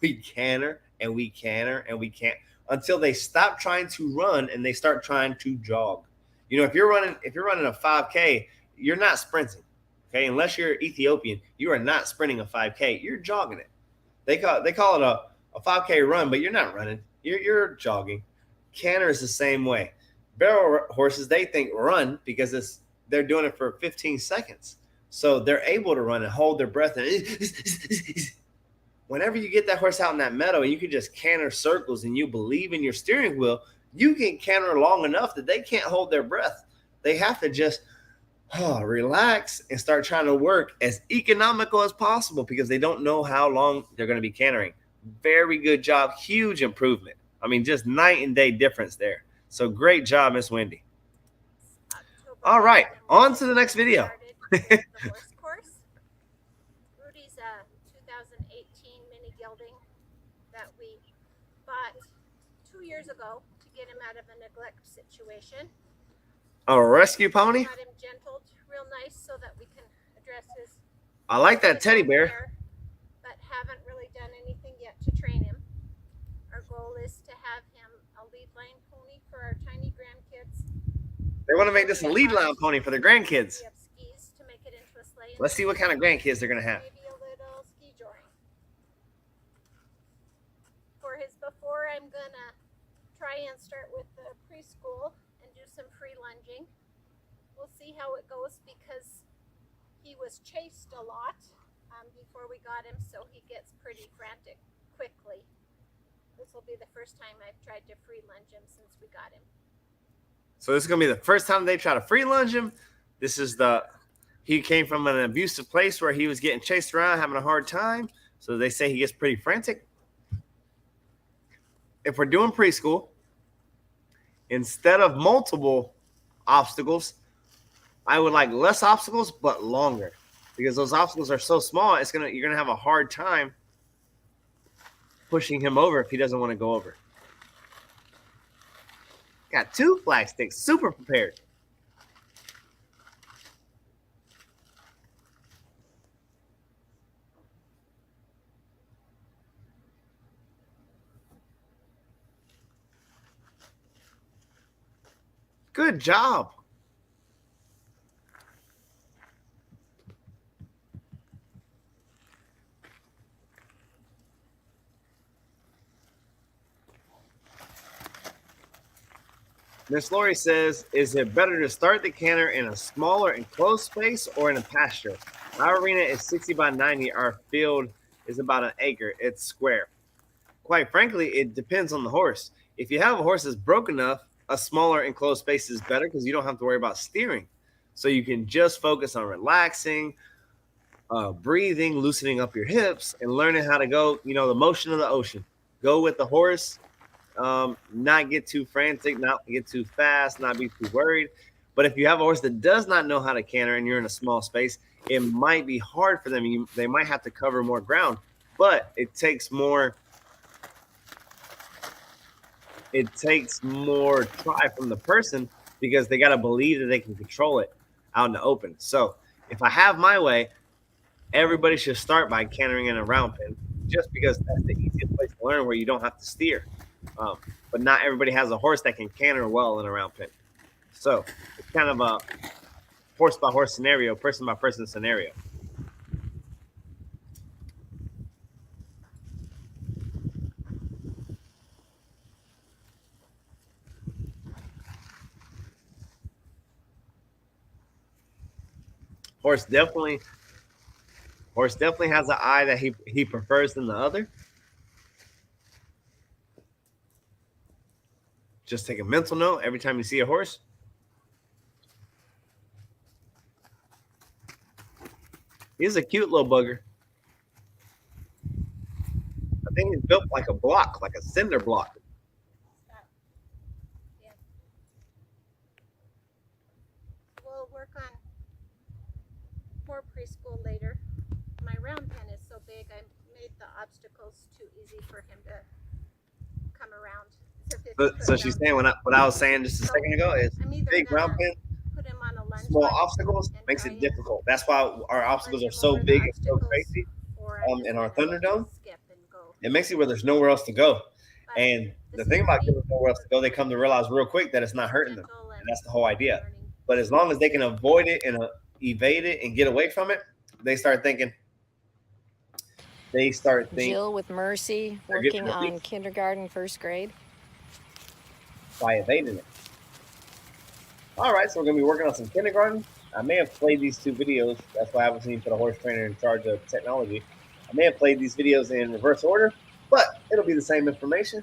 Speaker 2: We canter and we canter and we can't until they stop trying to run and they start trying to jog. You know, if you're running a 5K, you're not sprinting. Okay, unless you're Ethiopian, you are not sprinting a 5K. You're jogging it. They call it a 5K run, but you're not running. You're jogging. Canter is the same way. Barrel horses, they think run because they're doing it for 15 seconds. So they're able to run and hold their breath. And whenever you get that horse out in that meadow and you can just canter circles and you believe in your steering wheel, you can canter long enough that they can't hold their breath. They have to just relax and start trying to work as economical as possible because they don't know how long they're going to be cantering. Very good job. Huge improvement. I mean, just night and day difference there. So great job, Miss Wendy. All right, on to the next video.
Speaker 3: The horse course. Rudy's 2018 mini gelding that we bought 2 years ago to get him out of a neglect situation.
Speaker 2: A rescue pony?
Speaker 3: Got him gentled real nice so that we can address his.
Speaker 2: I like that teddy bear.
Speaker 3: But haven't really done anything yet to train him. Our goal is to have him a lead line pony for our tiny grandkids.
Speaker 2: They want to make this a lead line pony for their grandkids.
Speaker 3: We have skis to make it into a sleigh.
Speaker 2: Let's see what kind of grandkids they're going to have.
Speaker 3: Maybe a little ski joring. For his before, I'm going to try and start with the preschool and do some free lunging. We'll see how it goes because he was chased a lot before we got him, so he gets pretty frantic quickly. This will be the first time I've tried to free lunge him since we got him.
Speaker 2: So this is going to be the first time they try to free lunge him. This is the He came from an abusive place where he was getting chased around, having a hard time. So they say he gets pretty frantic. If we're doing preschool, instead of multiple obstacles, I would like less obstacles but longer, because those obstacles are so small. You're gonna have a hard time pushing him over if he doesn't want to go over. Got 2 flag sticks, super prepared. Good job. Miss Lori says, is it better to start the canter in a smaller enclosed space or in a pasture? Our arena is 60 by 90. Our field is about an acre. It's square. Quite frankly, it depends on the horse. If you have a horse that's broke enough, a smaller enclosed space is better because you don't have to worry about steering. So you can just focus on relaxing, breathing, loosening up your hips, and learning how to go, the motion of the ocean. Go with the horse. Not get too frantic, not get too fast, not be too worried. But if you have a horse that does not know how to canter and you're in a small space, it might be hard for them. They might have to cover more ground, but it takes more try from the person because they got to believe that they can control it out in the open. So if I have my way, everybody should start by cantering in a round pen, just because that's the easiest place to learn where you don't have to steer. But not everybody has a horse that can canter well in a round pen. So it's kind of a horse by horse scenario, person by person scenario. Horse definitely has an eye that he prefers than the other. Just take a mental note every time you see a horse. He's a cute little bugger. I think he's built like a block, like a cinder block.
Speaker 3: Yeah. We'll work on more preschool later. My round pen is so big, I made the obstacles too easy for him to come around.
Speaker 2: So she's saying what I was saying just a second ago is big round pen,
Speaker 3: put him on a lunge
Speaker 2: small obstacles makes it difficult. That's why our obstacles are so big and so crazy. In our Thunderdome, it makes it where there's nowhere else to go. And the thing about giving them nowhere else to go, they come to realize real quick that it's not hurting them. And that's the whole idea. But as long as they can avoid it and evade it and get away from it, they start thinking.
Speaker 4: Jill with Mercy, working on kindergarten, first grade.
Speaker 2: By evading it. All right, so we're going to be working on some kindergarten. I may have played these 2 videos. That's why I haven't seen put a horse trainer in charge of technology. I may have played these videos in reverse order, but it'll be the same information.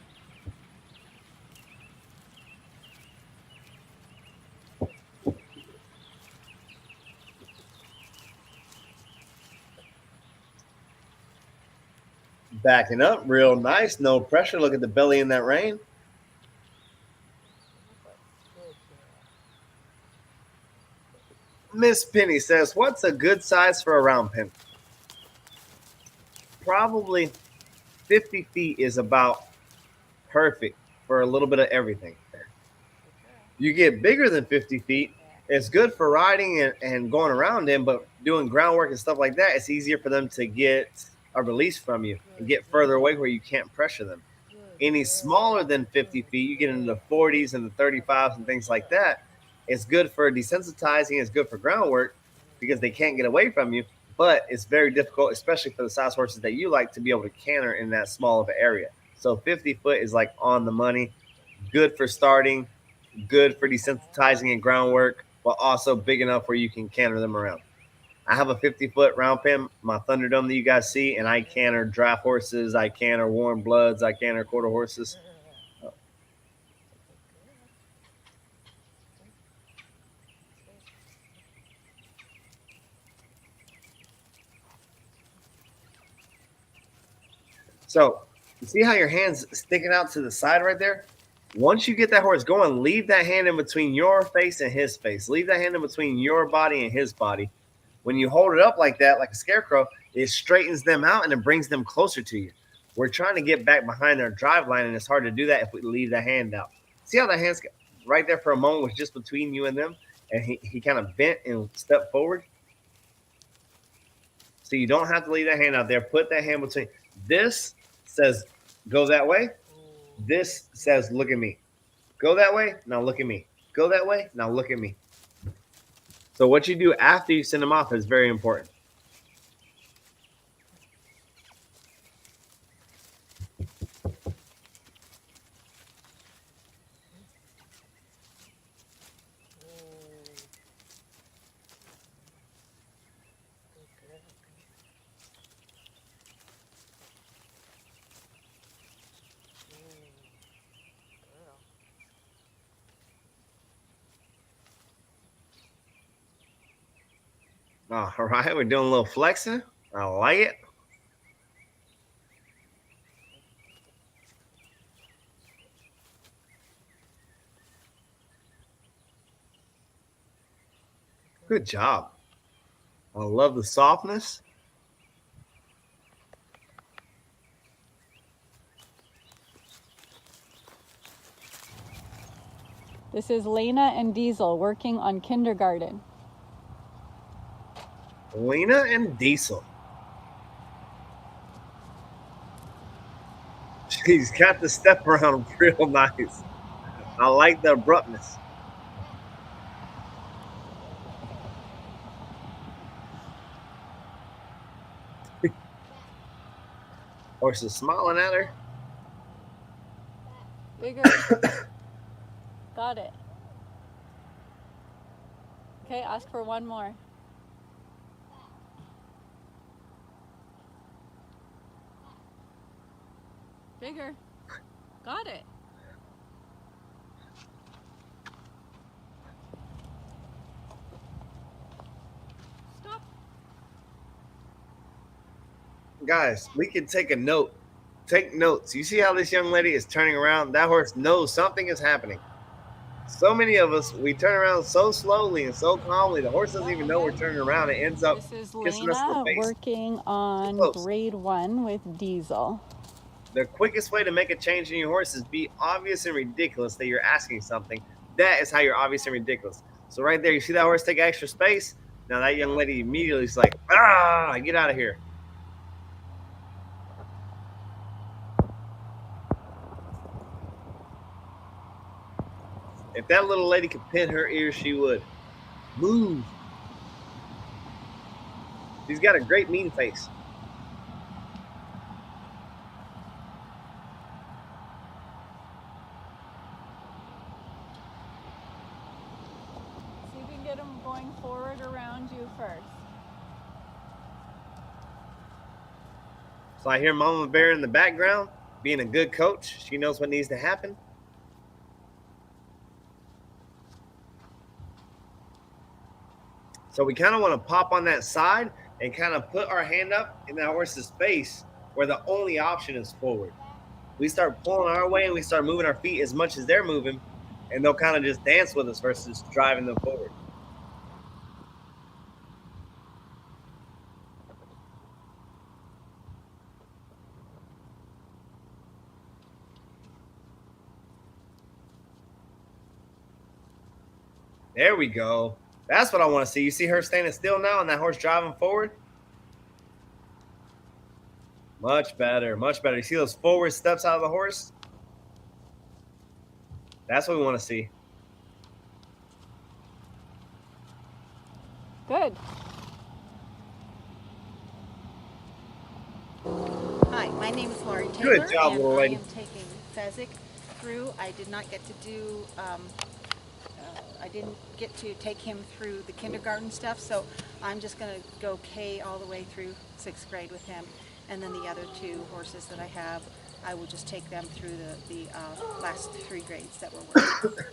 Speaker 2: Backing up real nice, no pressure. Look at the belly in that rein. Miss Penny says, what's a good size for a round pen? Probably 50 feet is about perfect for a little bit of everything. You get bigger than 50 feet, it's good for riding and going around in, but doing groundwork and stuff like that, it's easier for them to get a release from you and get further away where you can't pressure them. Any smaller than 50 feet, you get into the 40s and the 35s and things like that. It's good for desensitizing. It's good for groundwork because they can't get away from you. But it's very difficult, especially for the size horses that you like, to be able to canter in that small of an area. So 50 foot is like on the money. Good for starting, good for desensitizing and groundwork, but also big enough where you can canter them around. I have a 50-foot round pen, my Thunderdome that you guys see, and I canter draft horses, I canter warm bloods, I canter quarter horses. So you see how your hand's sticking out to the side right there? Once you get that horse going, leave that hand in between your face and his face. Leave that hand in between your body and his body. When you hold it up like that, like a scarecrow, it straightens them out and it brings them closer to you. We're trying to get back behind their drive line, and it's hard to do that if we leave the hand out. See how the hand's right there for a moment was just between you and them, and he kind of bent and stepped forward? So you don't have to leave that hand out there. Put that hand between. This says go that way. This says look at me. Go that way, now look at me. Go that way, now look at me. So what you do after you send them off is very important. All right, we're doing a little flexing. I like it. Good job. I love the softness.
Speaker 6: This is Lena and Diesel working on kindergarten.
Speaker 2: Lena and Diesel. She's got the step around real nice. I like the abruptness. Horse is smiling at her.
Speaker 6: Bigger. Got it. Okay, ask for one more. Bigger. Got it. Stop.
Speaker 2: Guys, we can take a note. Take notes. You see how this young lady is turning around? That horse knows something is happening. So many of us, we turn around so slowly and so calmly. The horse doesn't even know we're turning around. It ends up
Speaker 6: This is
Speaker 2: kissing us in the
Speaker 6: Lena
Speaker 2: face.
Speaker 6: working on
Speaker 2: Close.
Speaker 6: grade 1 with Diesel.
Speaker 2: The quickest way to make a change in your horse is be obvious and ridiculous that you're asking something. That is how you're obvious and ridiculous. So right there, you see that horse take extra space? Now that young lady immediately is like, get out of here. If that little lady could pin her ears, she would. Move. She's got a great mean face.
Speaker 6: See if you can get him going forward around you first.
Speaker 2: So I hear Mama Bear in the background being a good coach. She knows what needs to happen. So we kind of want to pop on that side and kind of put our hand up in that horse's face where the only option is forward. We start pulling our way and we start moving our feet as much as they're moving, and they'll kind of just dance with us versus driving them forward. There we go. That's what I want to see. You see her standing still now and that horse driving forward? Much better, much better. You see those forward steps out of the horse? That's what we want to see.
Speaker 6: Good.
Speaker 5: Hi, my name is Laurie Taylor.
Speaker 2: Good job, little lady.
Speaker 5: I am taking Fezzik through. I did not get to do, I didn't get to take him through the kindergarten stuff, so I'm just going to go K all the way through 6th grade with him. And then the other 2 horses that I have, I will just take them through the last 3 grades that we're working.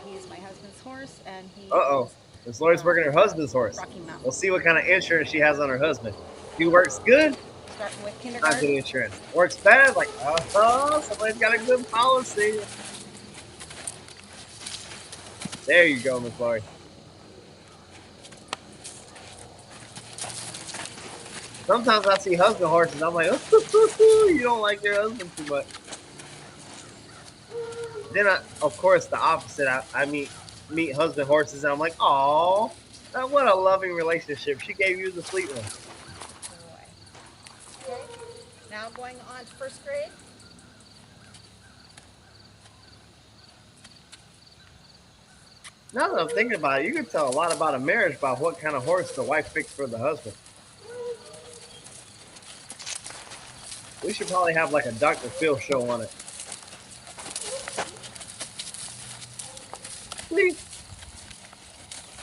Speaker 5: He is my husband's horse, and he
Speaker 2: Uh-oh.
Speaker 5: is,
Speaker 2: Miss Laurie's working her husband's horse.
Speaker 5: Rocky Mountain.
Speaker 2: We'll see what kind of insurance she has on her husband. If he works good,
Speaker 5: starting with
Speaker 2: Not
Speaker 5: kindergarten.
Speaker 2: good insurance. Works bad. Like, oh, somebody's got a good policy. There you go, Miss Lori. Sometimes I see husband horses. I'm like, oh, you don't like your husband too much. Then, of course, the opposite. I meet husband horses, and I'm like, oh, what a loving relationship. She gave you the sweet one.
Speaker 5: Okay. Now going on to first grade.
Speaker 2: Now that I'm thinking about it, you can tell a lot about a marriage by what kind of horse the wife picks for the husband. We should probably have like a Dr. Phil show on it. Please.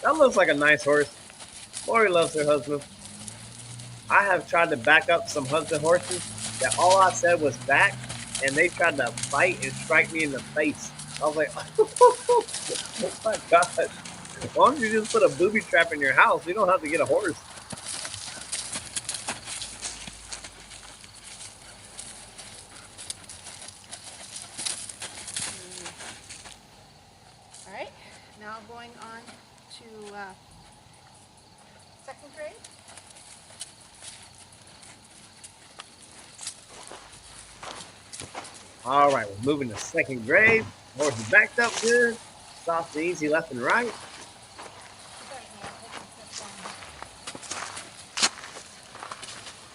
Speaker 2: That looks like a nice horse. Lori loves her husband. I have tried to back up some husband horses that all I said was back, and they tried to fight and strike me in the face. I was like, oh my God. Why don't you just put a booby trap in your house? You don't have to get a horse.
Speaker 5: All right. Now going on to second grade.
Speaker 2: All right, we're moving to second grade. Horse is backed up good. Soft and easy left and right.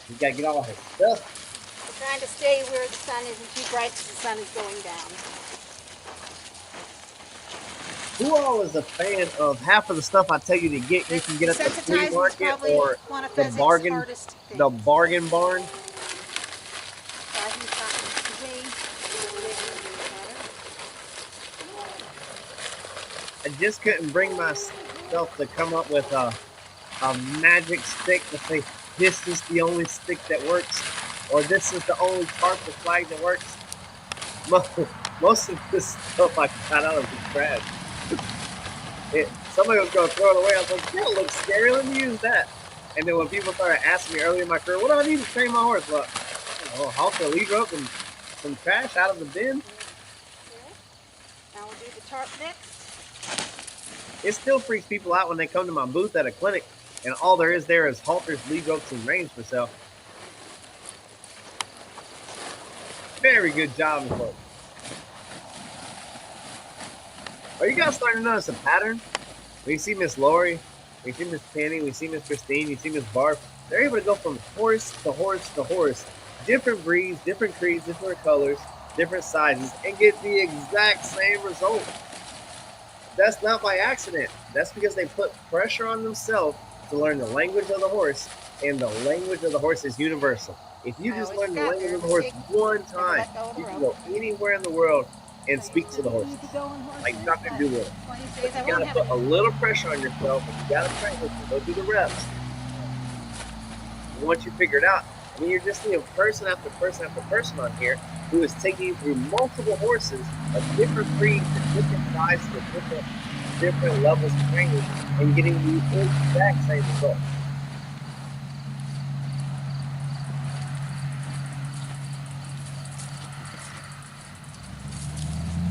Speaker 2: You got to get all his stuff.
Speaker 3: We're trying to stay where the sun isn't too bright because the sun is going down.
Speaker 2: Who all is a fan of half of the stuff I tell you to get? You can get at the flea
Speaker 5: Desensitizing is
Speaker 2: market
Speaker 5: probably
Speaker 2: or
Speaker 5: one of
Speaker 2: the
Speaker 5: Pheasant's
Speaker 2: bargain,
Speaker 5: hardest things.
Speaker 2: the bargain barn.
Speaker 5: He's talking to me.
Speaker 2: I just couldn't bring myself to come up with a magic stick to say this is the only stick that works, or this is the only target flag that works. Most of this stuff I got out of the trash. Somebody was going to throw it away. I was like, yeah, it looks scary. Let me use that. And then when people started asking me early in my career, what do I need to train my horse? Well, halter, lead rope, and some trash out of the bin.
Speaker 5: Now we'll do the tarp next.
Speaker 2: It still freaks people out when they come to my booth at a clinic and all there is halters, lead ropes, and reins for sale. Very good job, folks. Are you guys starting to notice a pattern? When you see Miss Lori, when you see Miss Penny, when you see Miss Christine, you see Miss Barb, they're able to go from horse to horse to horse. Different breeds, different creeds, different colors, different sizes, and get the exact same result. That's not by accident. That's because they put pressure on themselves to learn the language of the horse, and the language of the horse is universal. If you just learn the language of the horse one time, you can go anywhere in the world and speak to the horse. Like Dr. Doolittle. But you gotta put a little pressure on yourself, and you gotta practice and go do the reps. And once you figure it out, I mean, you're just seeing person after person after person on here who is taking you through multiple horses of different breeds, and different sizes, and different levels of training, and getting the exact same result.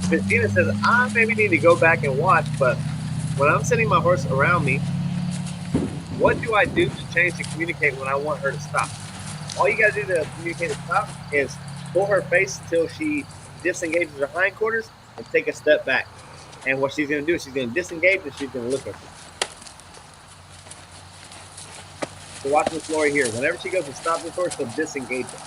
Speaker 2: Christina says, I maybe need to go back and watch, but when I'm sending my horse around me, what do I do to change to communicate when I want her to stop? All you got to do to communicate to stop is pull her face until she disengages her hindquarters and take a step back. And what she's going to do is she's going to disengage and she's going to look at you. So watch Miss Lori here. Whenever she goes to stop this horse, she'll disengage it.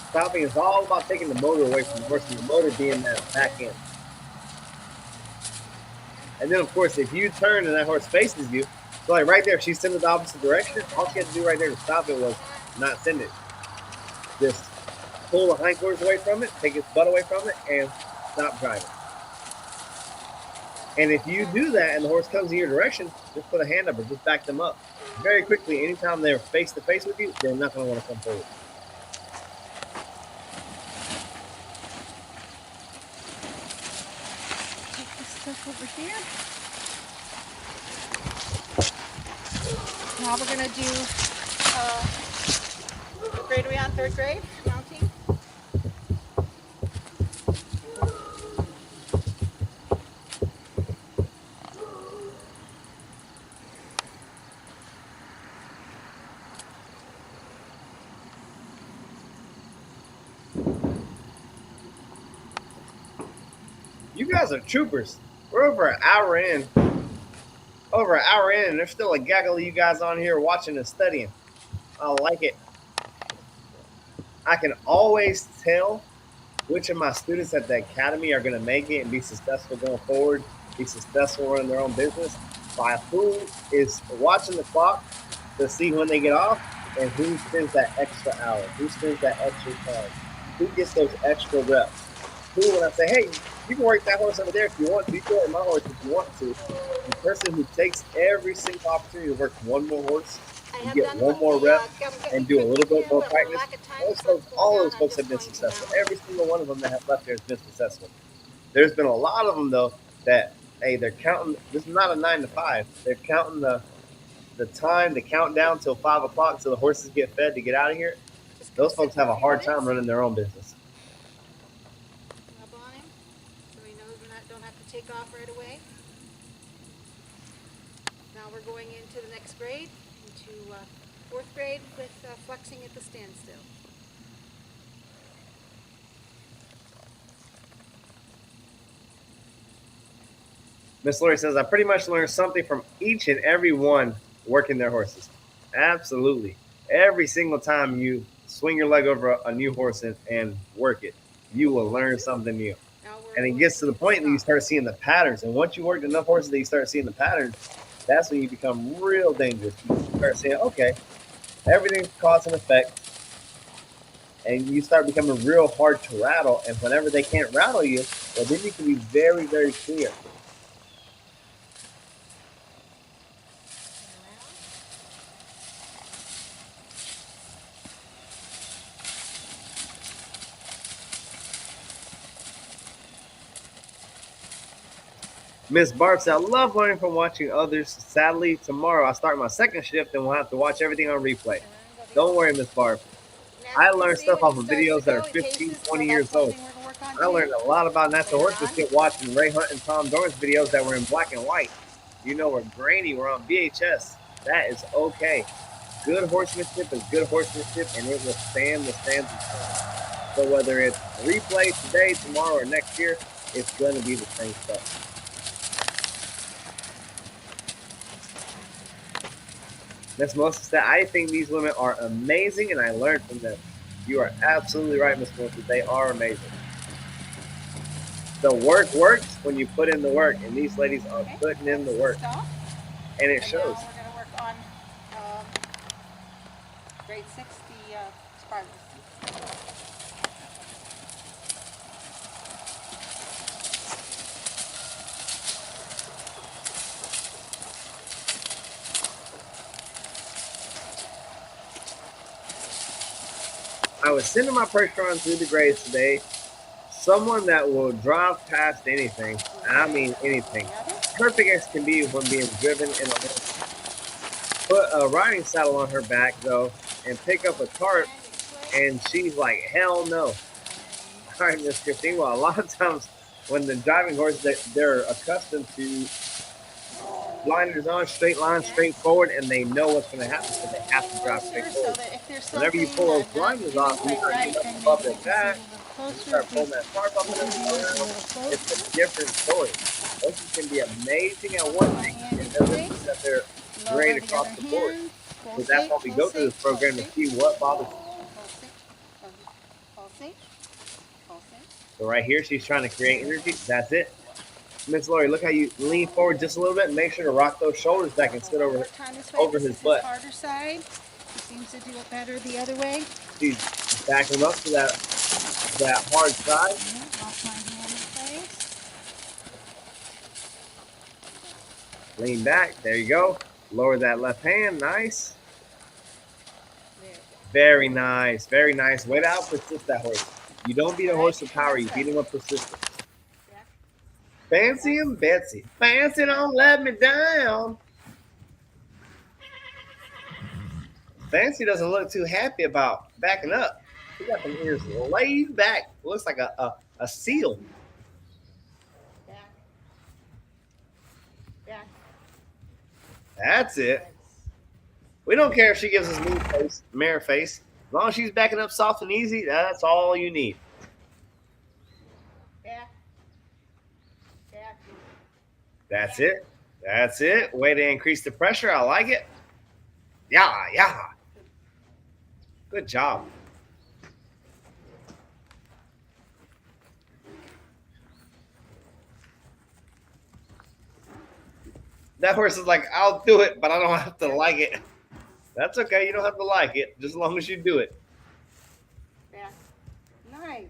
Speaker 2: Stopping is all about taking the motor away from the horse and the motor being that back end. And then, of course, if you turn and that horse faces you, so like right there, if she's sending the opposite direction, all she had to do right there to stop it was not send it. Just pull the hindquarters away from it, take its butt away from it, and stop driving. And if you do that and the horse comes in your direction, just put a hand up or just back them up. Very quickly, anytime they're face to face with you, they're not going to want to come forward.
Speaker 5: process over here. Now we're going to do what grade are we on? Third grade? Mounting?
Speaker 2: You guys are troopers. We're over an hour in. And there's still a gaggle of you guys on here watching and studying. I like it. I can always tell which of my students at the academy are going to make it and be successful going forward, be successful running their own business by who is watching the clock to see when they get off and who spends that extra hour, who spends that extra time, who gets those extra reps. Who, when I say, hey, you can work that horse over there if you want to, you can work my horse if you want to. The person who takes every single opportunity to work one more horse, and get one more rep, and do a little bit more practice, all those folks have been successful. Every single one of them that have left there has been successful. There's been a lot of them, though, that, hey, they're counting. This is not a 9 to 5. They're counting the time, the countdown till 5 o'clock till the horses get fed to get out of here. Those folks have a hard time running their own business.
Speaker 5: Rub on him so he knows we don't have to take off right away. Now we're going into the next grade, into 4th grade with flexing at the standstill.
Speaker 2: Miss Lori says, I pretty much learned something from each and every one working their horses. Absolutely. Every single time you swing your leg over a new horse and work it, you will learn something new. And it gets to the point that you start seeing the patterns. And once you work enough horses that you start seeing the patterns, that's when you become real dangerous. You start saying, okay, everything's cause and effect. And you start becoming real hard to rattle. And whenever they can't rattle you, well, then you can be very, very clear. Miss Barb said, I love learning from watching others. Sadly, tomorrow I start my second shift and we'll have to watch everything on replay. Don't worry, Miss Barb. I learned stuff off of videos that are 15, 20 years old. I learned a lot about natural horsemanship watching Ray Hunt and Tom Dorn's videos that were in black and white. You know, we're grainy, we're on VHS. That is okay. Good horsemanship is good horsemanship, and it will stand the sands of time. So whether it's replay today, tomorrow, or next year, it's going to be the same stuff. Miss Melissa said, I think these women are amazing, and I learned from them. You are absolutely right, Miss Melissa. They are amazing. The work works when you put in the work, and these ladies are putting in the work. And it shows.
Speaker 5: Now we're going to work on grade 6, the Spartans.
Speaker 2: I was sending my pressure on through the grades today. Someone that will drive past anything, and I mean anything, perfect as can be when being driven in a horse. Put a riding saddle on her back, though, and pick up a cart, and she's like, hell no. All right, Miss Christine, well, a lot of times when the driving horse, they're accustomed to blinders on, straight line, straight forward, and they know what's going to happen, so they have to drive straight forward. Whenever you pull those blinders off, you start getting up above their back, you start pulling that tarp up and around. It's a different story. Horses can be amazing at one thing, and it doesn't mean that they're great across the board. So that's why we go through this program to see what bothers them. So right here, she's trying to create energy. That's it. Miss Lori, look how you lean forward just a little bit and make sure to rock those shoulders back and sit over his butt.
Speaker 5: Harder side. He seems to do it better the other way.
Speaker 2: She's backing up to that hard side.
Speaker 5: Lock my hand in place.
Speaker 2: Lean back. There you go. Lower that left hand. Nice. Very nice. Very nice. Way to out persist that horse. You don't beat a horse with power. You beat him with persistence. Fancy and Betsy. Fancy don't let me down. Fancy doesn't look too happy about backing up. He got them ears laid back. Looks like a seal.
Speaker 5: Back. Back.
Speaker 2: That's it. We don't care if she gives us mean face, mare face. As long as she's backing up soft and easy, that's all you need.
Speaker 5: Back. Back.
Speaker 2: That's it. That's it. Way to increase the pressure. I like it. Yeah. Good job. That horse is like, I'll do it, but I don't have to like it. That's okay. You don't have to like it, just as long as you do it.
Speaker 5: Back. Nice.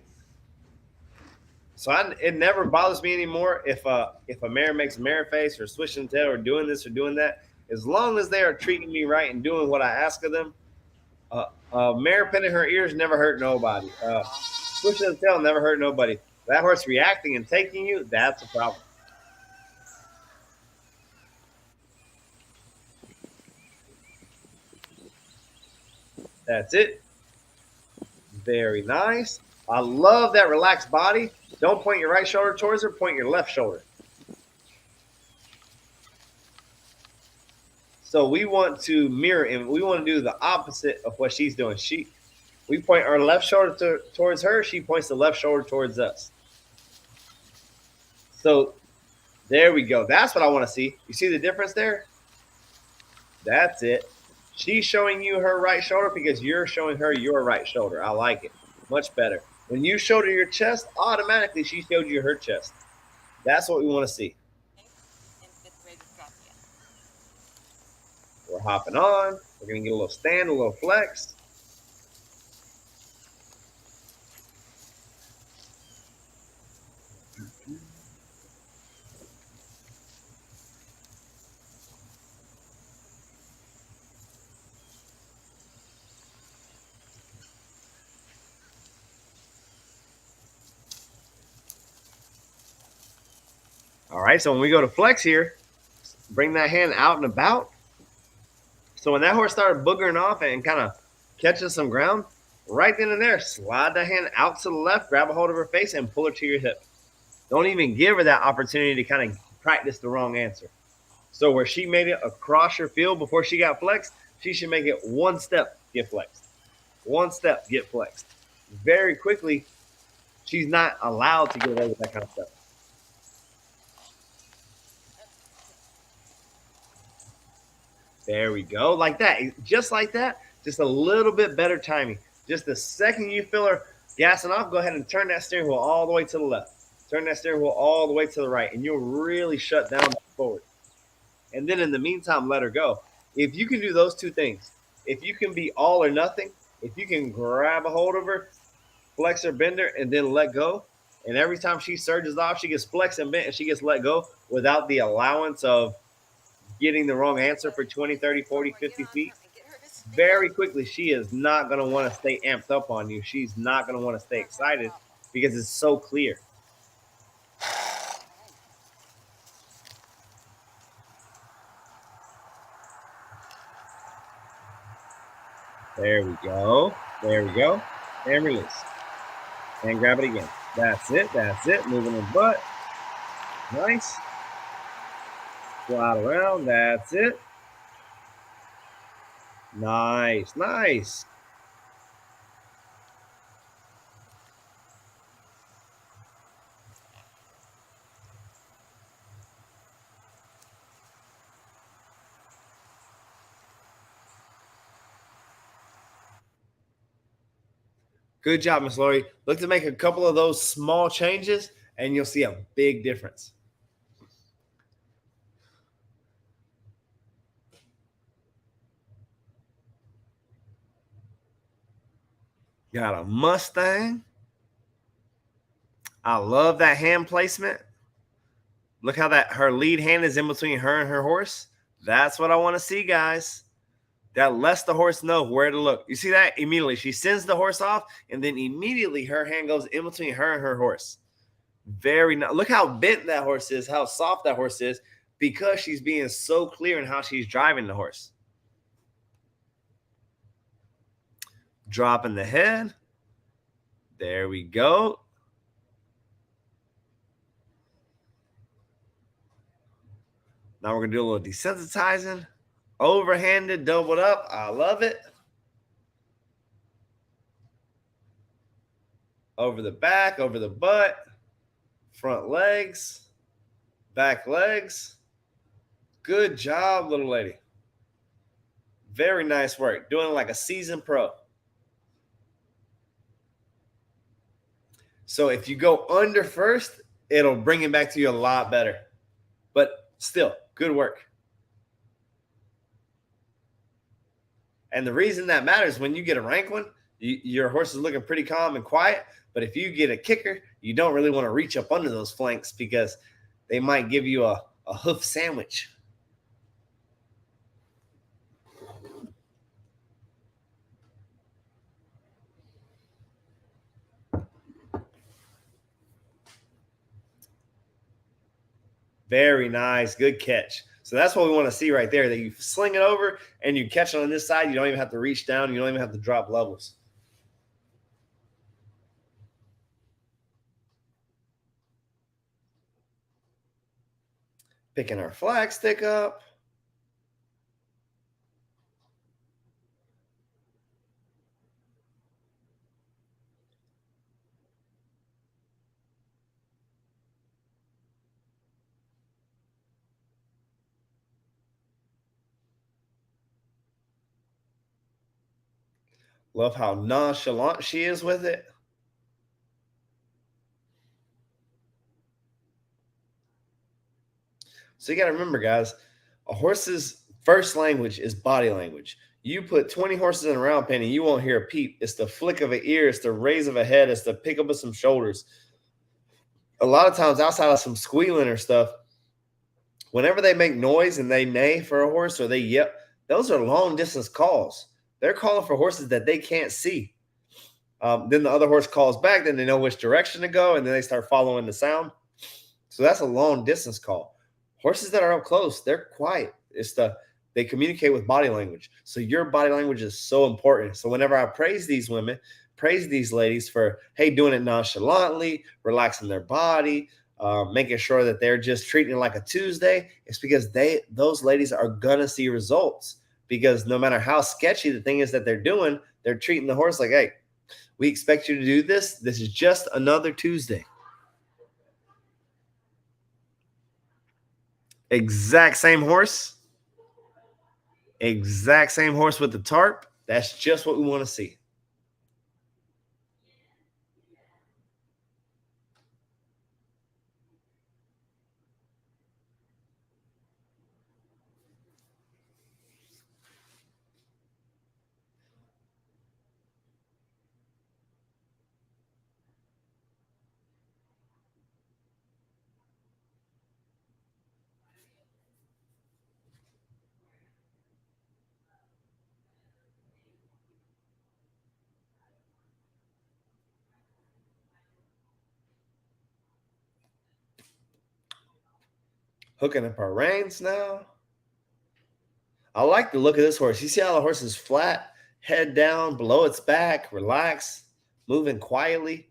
Speaker 2: So it never bothers me anymore if a mare makes a mare face or switching the tail or doing this or doing that. As long as they are treating me right and doing what I ask of them. Mare pinning her ears never hurt nobody. Switching the tail never hurt nobody. That horse reacting and taking you, that's a problem. That's it. Very nice. I love that relaxed body. Don't point your right shoulder towards her. Point your left shoulder. So we want to mirror and we want to do the opposite of what she's doing. We point our left shoulder towards her. She points the left shoulder towards us. So there we go. That's what I want to see. You see the difference there? That's it. She's showing you her right shoulder because you're showing her your right shoulder. I like it. Much better. When you shoulder your chest, automatically she showed you her chest. That's what we want to see. We're hopping on. We're going to get a little stand, a little flex. All right, so when we go to flex here, bring that hand out and about. So when that horse started boogering off and kind of catching some ground, right then and there, slide that hand out to the left, grab a hold of her face, and pull her to your hip. Don't even give her that opportunity to kind of practice the wrong answer. So where she made it across your field before she got flexed, she should make it one step, get flexed. One step, get flexed. Very quickly, she's not allowed to get away with that kind of stuff. There we go. Like that. Just like that. Just a little bit better timing. Just the second you feel her gassing off, go ahead and turn that steering wheel all the way to the left. Turn that steering wheel all the way to the right, and you'll really shut down forward. And then in the meantime, let her go. If you can do those two things, if you can be all or nothing, if you can grab a hold of her, flex her, bend her, and then let go, and every time she surges off, she gets flexed and bent, and she gets let go without the allowance of getting the wrong answer for 20, 30, 40, 50 feet, very quickly she is not going to want to stay amped up on you. She's not going to want to stay excited because it's so clear. There we go. There we go. And release. And grab it again. That's it. That's it. Moving the butt. Nice. Slide around. That's it. Nice. Nice. Good job, Miss Lori. Look to make a couple of those small changes, and you'll see a big difference. Got a Mustang. I love that hand placement. Look how that her lead hand is in between her and her horse. That's what I want to see, guys. That lets the horse know where to look. You see that? Immediately. She sends the horse off, and then immediately her hand goes in between her and her horse. Very nice. Look how bent that horse is, how soft that horse is, because she's being so clear in how she's driving the horse. Dropping the head. There we go. Now we're going to do a little desensitizing. Overhanded, doubled up. I love it. Over the back, over the butt. Front legs. Back legs. Good job, little lady. Very nice work. Doing it like a seasoned pro. So if you go under first, it'll bring it back to you a lot better. But still, good work. And the reason that matters, when you get a rank one, your horse is looking pretty calm and quiet. But if you get a kicker, you don't really want to reach up under those flanks because they might give you a hoof sandwich. Very nice. Good catch. So that's what we want to see right there, that you sling it over and you catch it on this side. You don't even have to reach down. You don't even have to drop levels. Picking our flag stick up. Love how nonchalant she is with it. So you got to remember, guys, a horse's first language is body language. You put 20 horses in a round pen and you won't hear a peep. It's the flick of an ear. It's the raise of a head. It's the pick up of some shoulders. A lot of times outside of some squealing or stuff, whenever they make noise and they neigh for a horse or they yep, those are long distance calls. They're calling for horses that they can't see. Then the other horse calls back. Then they know which direction to go, and then they start following the sound. So that's a long distance call. Horses that are up close, they're quiet. They communicate with body language. So your body language is so important. So whenever I praise these women, praise these ladies for, hey, doing it nonchalantly, relaxing their body, making sure that they're just treating it like a Tuesday, it's because those ladies are gonna see results. Because no matter how sketchy the thing is that they're doing, they're treating the horse like, hey, we expect you to do this. This is just another Tuesday. Exact same horse. Exact same horse with the tarp. That's just what we want to see. Hooking up our reins now. I like the look of this horse. You see how the horse is flat, head down, below its back, relaxed, moving quietly.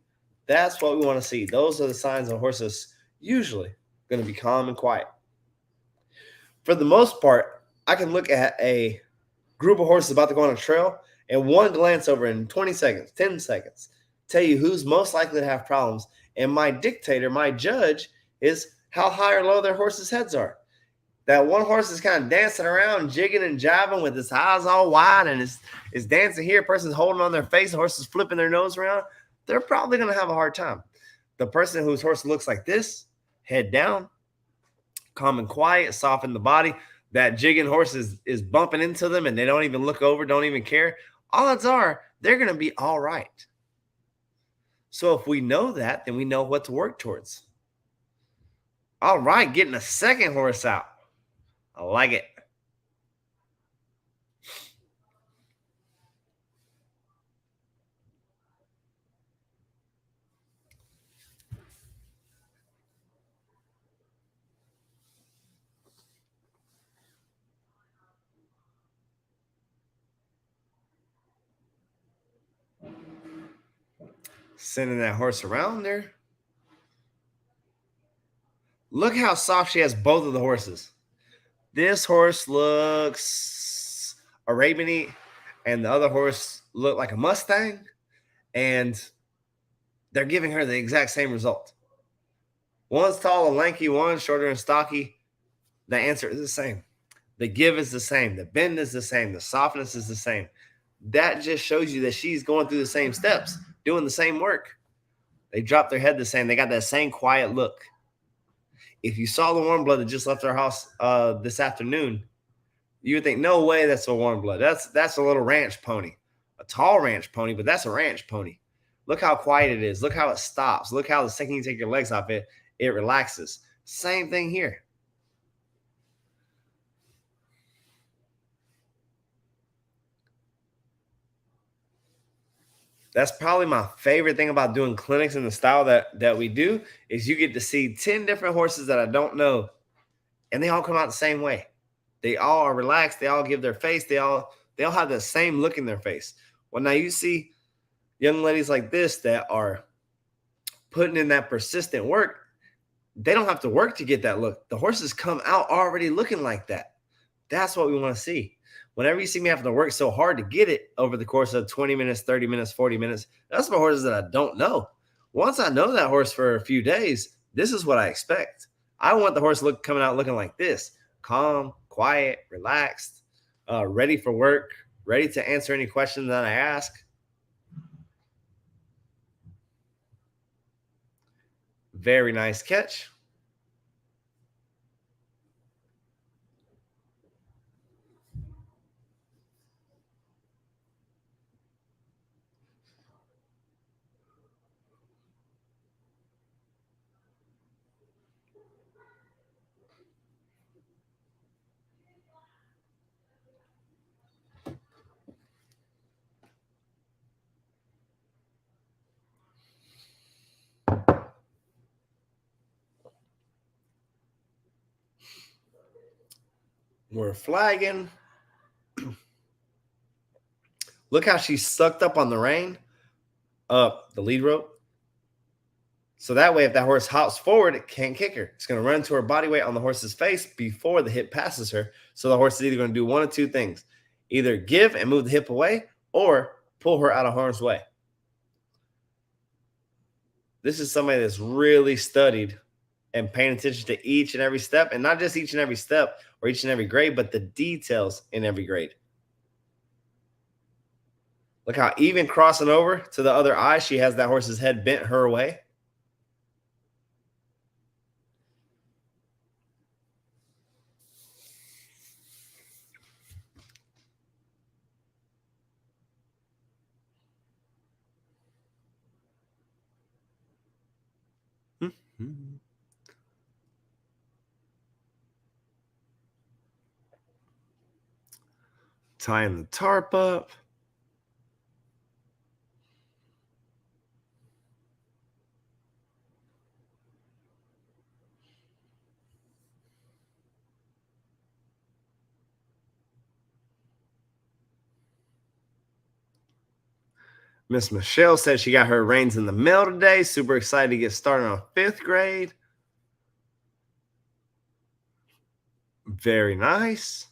Speaker 2: That's what we want to see. Those are the signs of horses usually going to be calm and quiet. For the most part, I can look at a group of horses about to go on a trail and one glance over in 20 seconds, 10 seconds, tell you who's most likely to have problems. And my dictator, my judge, is how high or low their horses' heads are. That one horse is kind of dancing around, jigging and jiving with his eyes all wide and is dancing here. Person's holding on their face. The horse is flipping their nose around. They're probably going to have a hard time. The person whose horse looks like this, head down, calm and quiet, soften the body. That jigging horse is bumping into them and they don't even look over, don't even care. Odds are they're going to be all right. So if we know that, then we know what to work towards. All right, getting a second horse out. I like it. Sending that horse around there. Look how soft she has both of the horses. This horse looks Arabian, and the other horse looked like a Mustang, and they're giving her the exact same result. One's tall and lanky, one's shorter and stocky. The answer is the same. The give is the same. The bend is the same. The softness is the same. That just shows you that she's going through the same steps, doing the same work. They drop their head the same. They got that same quiet look. If you saw the warm blood that just left our house this afternoon, you would think, no way that's a warm blood. That's a little ranch pony, a tall ranch pony, but that's a ranch pony. Look how quiet it is. Look how it stops. Look how the second you take your legs off it, it relaxes. Same thing here. That's probably my favorite thing about doing clinics in the style that we do is you get to see 10 different horses that I don't know, and they all come out the same way. They all are relaxed. They all give their face. They all have the same look in their face. Well, now you see young ladies like this that are putting in that persistent work. They don't have to work to get that look. The horses come out already looking like that. That's what we want to see. Whenever you see me having to work so hard to get it over the course of 20 minutes, 30 minutes, 40 minutes, that's for horses that I don't know. Once I know that horse for a few days, this is what I expect. I want the horse coming out looking like this. Calm, quiet, relaxed, ready for work, ready to answer any questions that I ask. Very nice catch. We're flagging. Look how she's sucked up on the rein, up the lead rope. So that way, if that horse hops forward, it can't kick her. It's going to run into her body weight on the horse's face before the hip passes her. So the horse is either going to do one of two things. Either give and move the hip away or pull her out of harm's way. This is somebody that's really studied and paying attention to each and every step, and not just each and every step or each and every grade, but the details in every grade. Look how even crossing over to the other eye, she has that horse's head bent her way. Tying the tarp up. Miss Michelle said she got her reins in the mail today. Super excited to get started on 5th grade. Very nice.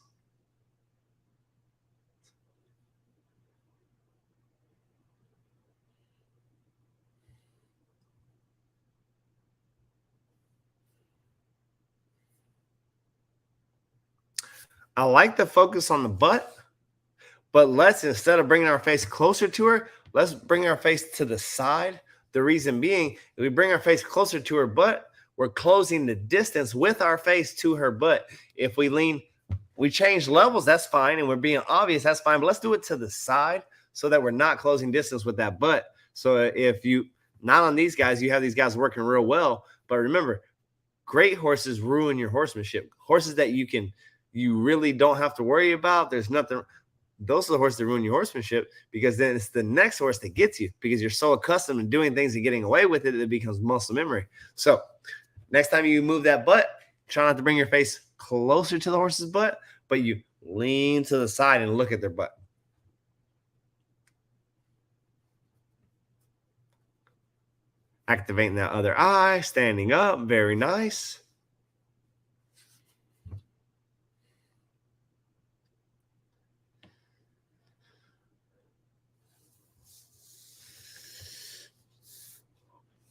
Speaker 2: I like the focus on the butt, but let's, instead of bringing our face closer to her, let's bring our face to the side. The reason being, if we bring our face closer to her butt, we're closing the distance with our face to her butt. If we lean, we change levels, that's fine. And we're being obvious, that's fine. But let's do it to the side so that we're not closing distance with that butt. So if you, not on these guys, you have these guys working real well. But remember, great horses ruin your horsemanship. Horses that you really don't have to worry about. There's nothing. Those are the horses that ruin your horsemanship, because then it's the next horse that gets you, because you're so accustomed to doing things and getting away with it, it becomes muscle memory. So next time you move that butt, try not to bring your face closer to the horse's butt, but you lean to the side and look at their butt. Activating that other eye, standing up, very nice.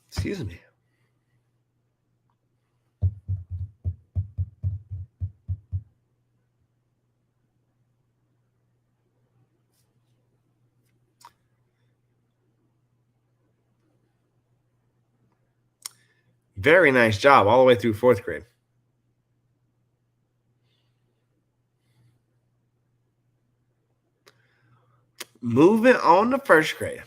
Speaker 2: Excuse me. Very nice job all the way through 4th grade. Moving on to 1st grade.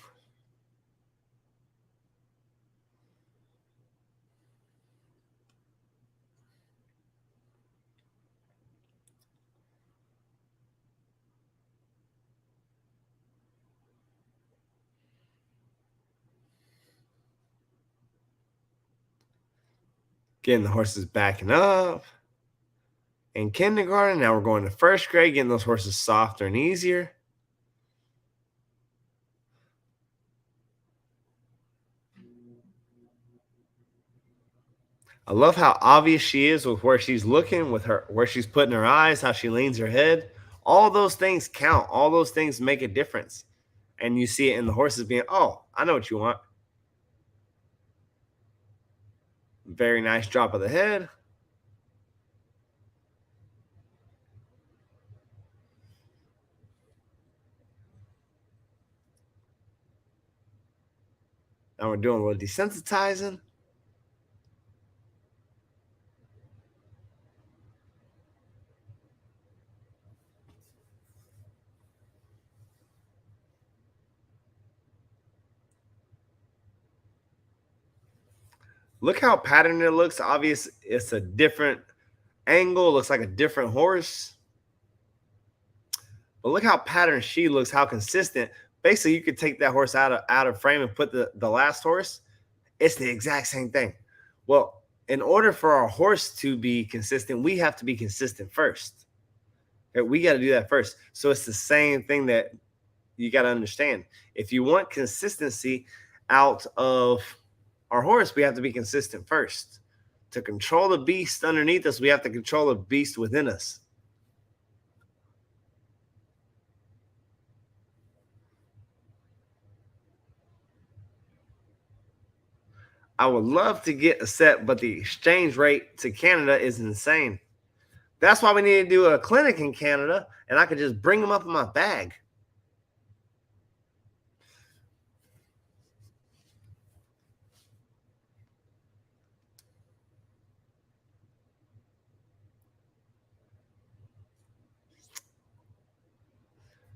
Speaker 2: Getting the horses backing up. In kindergarten, now we're going to 1st grade, getting those horses softer and easier. I love how obvious she is with where she's looking, with her, where she's putting her eyes, how she leans her head. All those things count. All those things make a difference. And you see it in the horses being, oh, I know what you want. Very nice drop of the head. Now we're doing a little desensitizing. Look how patterned it looks. Obvious, it's a different angle. It looks like a different horse. But look how patterned she looks, how consistent. Basically, you could take that horse out of frame and put the last horse. It's the exact same thing. Well, in order for our horse to be consistent, we have to be consistent first. Okay, we got to do that first. So it's the same thing that you got to understand. If you want consistency out of our horse, we have to be consistent first. To control the beast underneath us, we have to control the beast within us. I would love to get a set, but the exchange rate to Canada is insane. That's why we need to do a clinic in Canada, and I could just bring them up in my bag.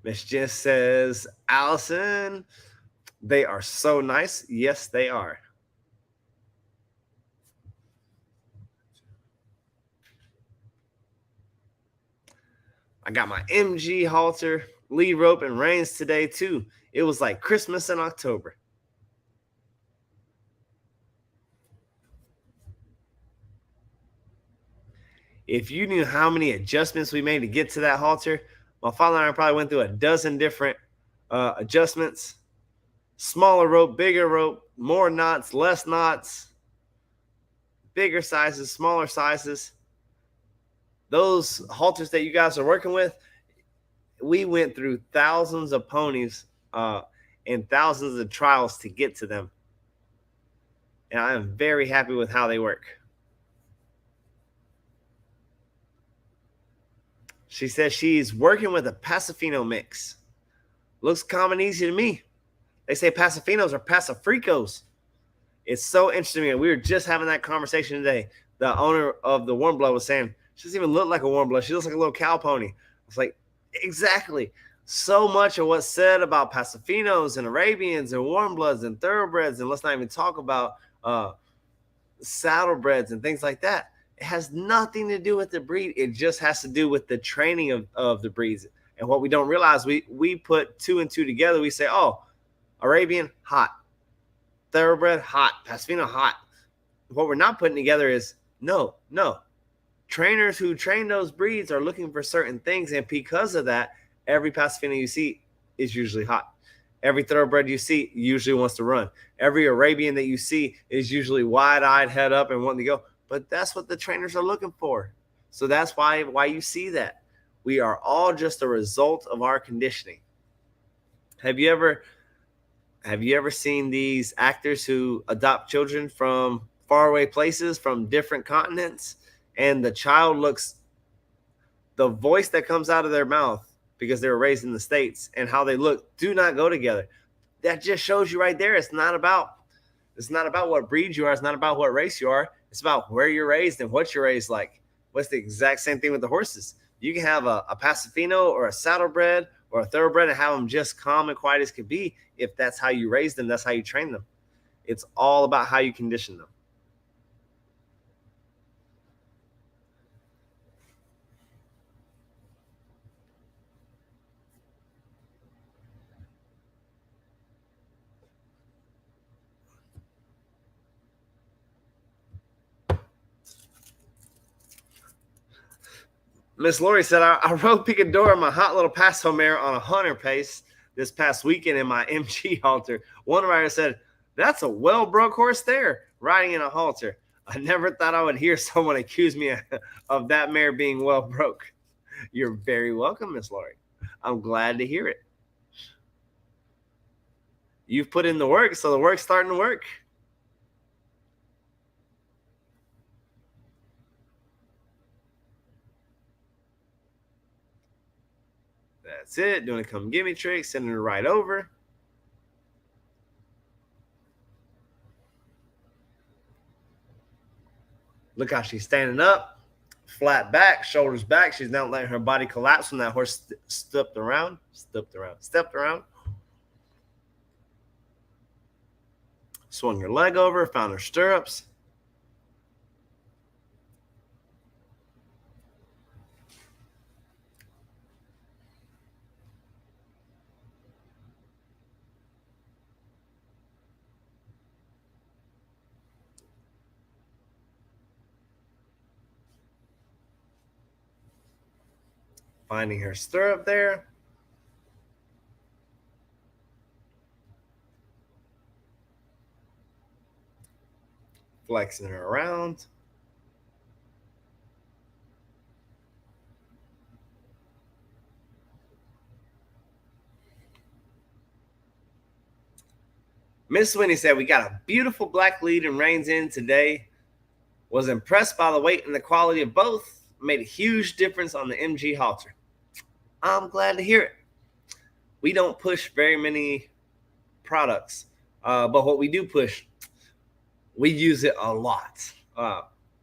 Speaker 2: Miss Jess says, Allison, they are so nice. Yes, they are. I got my MG halter, lead rope, and reins today, too. It was like Christmas in October. If you knew how many adjustments we made to get to that halter, my father and I probably went through a dozen different adjustments. Smaller rope, bigger rope, more knots, less knots, bigger sizes, smaller sizes. Those halters that you guys are working with, we went through thousands of ponies and thousands of trials to get to them. And I am very happy with how they work. She says she's working with a Pasifino mix. Looks calm and easy to me. They say Pasafinos are Pasifricos. It's so interesting to me. We were just having that conversation today. The owner of the warm blood was saying, she doesn't even look like a warm blood. She looks like a little cow pony. It's like, exactly. So much of what's said about Pasafinos and Arabians and warm bloods and thoroughbreds, and let's not even talk about saddlebreds and things like that. It has nothing to do with the breed. It just has to do with the training of the breeds. And what we don't realize, we put two and two together. We say, oh, Arabian, hot. Thoroughbred, hot. Pasifino, hot. What we're not putting together is, no. Trainers who train those breeds are looking for certain things. And because of that, every Pasifino you see is usually hot. Every thoroughbred you see usually wants to run. Every Arabian that you see is usually wide-eyed, head up, and wanting to go. But that's what the trainers are looking for. So that's why you see that. We are all just a result of our conditioning. Have you ever seen these actors who adopt children from faraway places, from different continents, and the child looks, the voice that comes out of their mouth because they were raised in the States and how they look do not go together? That just shows you right there. It's not about what breed you are. It's not about what race you are. It's about where you're raised and what you're raised like. What's the exact same thing with the horses? You can have a Pasifino or a saddlebred or a thoroughbred and have them just calm and quiet as could be. If that's how you raise them, that's how you train them. It's all about how you condition them. Miss Lori said, I rode Picador my hot little paso mare on a hunter pace this past weekend in my MG halter. One rider said, that's a well-broke horse there, riding in a halter. I never thought I would hear someone accuse me of that mare being well-broke. You're very welcome, Miss Lori. I'm glad to hear it. You've put in the work, so the work's starting to work. That's it. Doing a come get me trick, sending her right over. Look how she's standing up, flat back, shoulders back. She's not letting her body collapse when that horse stepped around. Swung her leg over, found her stirrups. Finding her stirrup there. Flexing her around. Miss Winnie said, we got a beautiful black lead and reins in today. Was impressed by the weight and the quality of both. Made a huge difference on the MG halter. I'm glad to hear it. We don't push very many products, but what we do push, we use it a lot.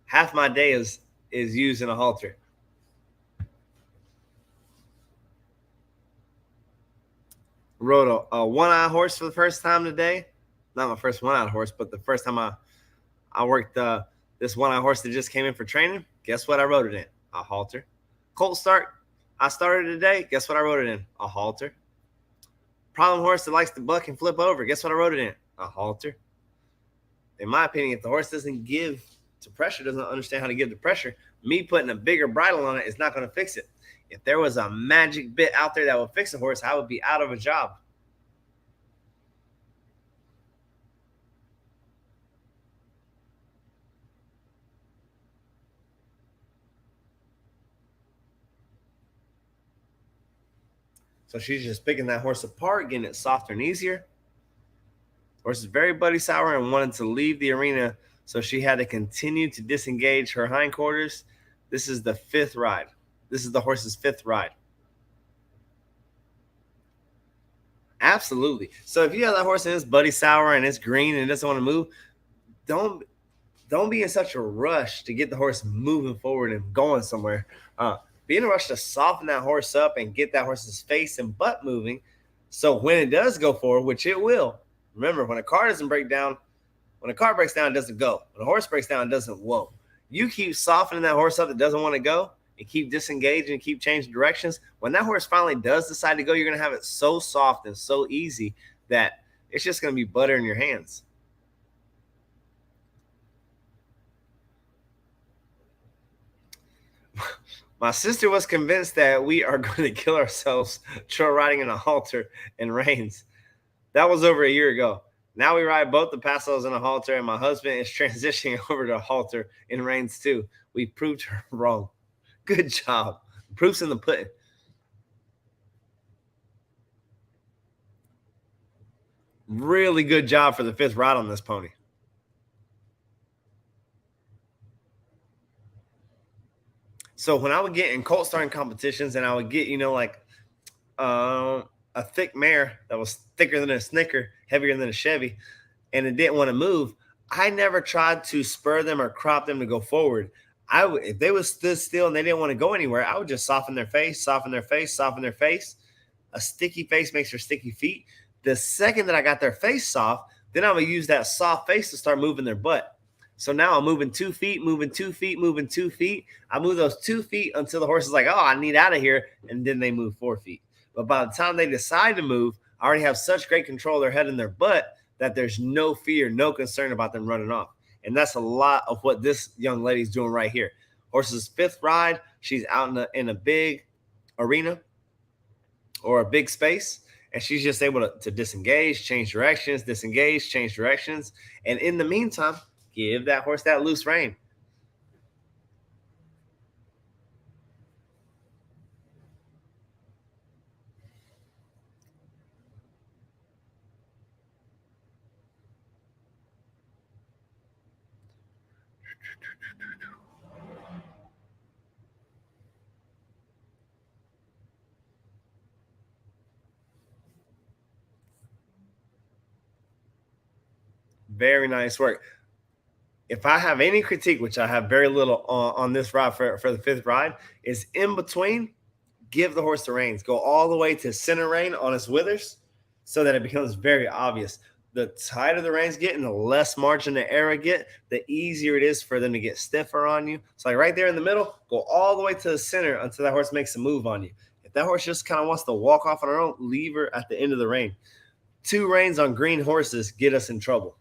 Speaker 2: Half my day is using a halter. Rode a one-eye horse for the first time today. Not my first one-eye horse, but the first time I worked this one-eye horse that just came in for training. Guess what I rode it in? A halter. Colt start. I started today. Guess what I rode it in? A halter. Problem horse that likes to buck and flip over. Guess what I rode it in? A halter. In my opinion, if the horse doesn't give to pressure, doesn't understand how to give the pressure, me putting a bigger bridle on it is not going to fix it. If there was a magic bit out there that would fix a horse, I would be out of a job. So she's just picking that horse apart, getting it softer and easier. Horse is very buddy sour and wanted to leave the arena, so she had to continue to disengage her hindquarters. This is the fifth ride. This is the horse's fifth ride. Absolutely. So if you have that horse and it's buddy sour and it's green and it doesn't want to move, don't be in such a rush to get the horse moving forward and going somewhere. Be in a rush to soften that horse up and get that horse's face and butt moving. So when it does go forward, which it will, remember, when a car doesn't break down, when a car breaks down, it doesn't go. When a horse breaks down, it doesn't whoa. You keep softening that horse up that doesn't want to go and keep disengaging and keep changing directions. When that horse finally does decide to go, you're going to have it so soft and so easy that it's just going to be butter in your hands. My sister was convinced that we are going to kill ourselves trail riding in a halter and reins. That was over a year ago. Now we ride both the passos and a halter, and my husband is transitioning over to a halter in reins too. We proved her wrong. Good job. Proof's in the pudding. Really good job for the 5th ride on this pony. So when I would get in colt starting competitions and I would get, like a thick mare that was thicker than a Snicker, heavier than a Chevy, and it didn't want to move, I never tried to spur them or crop them to go forward. If they was stood still and they didn't want to go anywhere, I would just soften their face, soften their face, soften their face. A sticky face makes for sticky feet. The second that I got their face soft, then I would use that soft face to start moving their butt. So now I'm moving 2 feet, moving 2 feet, moving 2 feet. I move those 2 feet until the horse is like, oh, I need out of here. And then they move 4 feet. But by the time they decide to move, I already have such great control of their head and their butt that there's no fear, no concern about them running off. And that's a lot of what this young lady's doing right here. Horse's 5th ride. She's out in a big arena or a big space. And she's just able to disengage, change directions, disengage, change directions. And in the meantime, give that horse that loose rein. Very nice work. If I have any critique, which I have very little on this ride for the 5th ride, is in between, give the horse the reins. Go all the way to center rein on his withers so that it becomes very obvious. The tighter the reins get and the less margin the error get, the easier it is for them to get stiffer on you. So like right there in the middle, go all the way to the center until that horse makes a move on you. If that horse just kind of wants to walk off on her own, leave her at the end of the rein. 2 reins on green horses get us in trouble.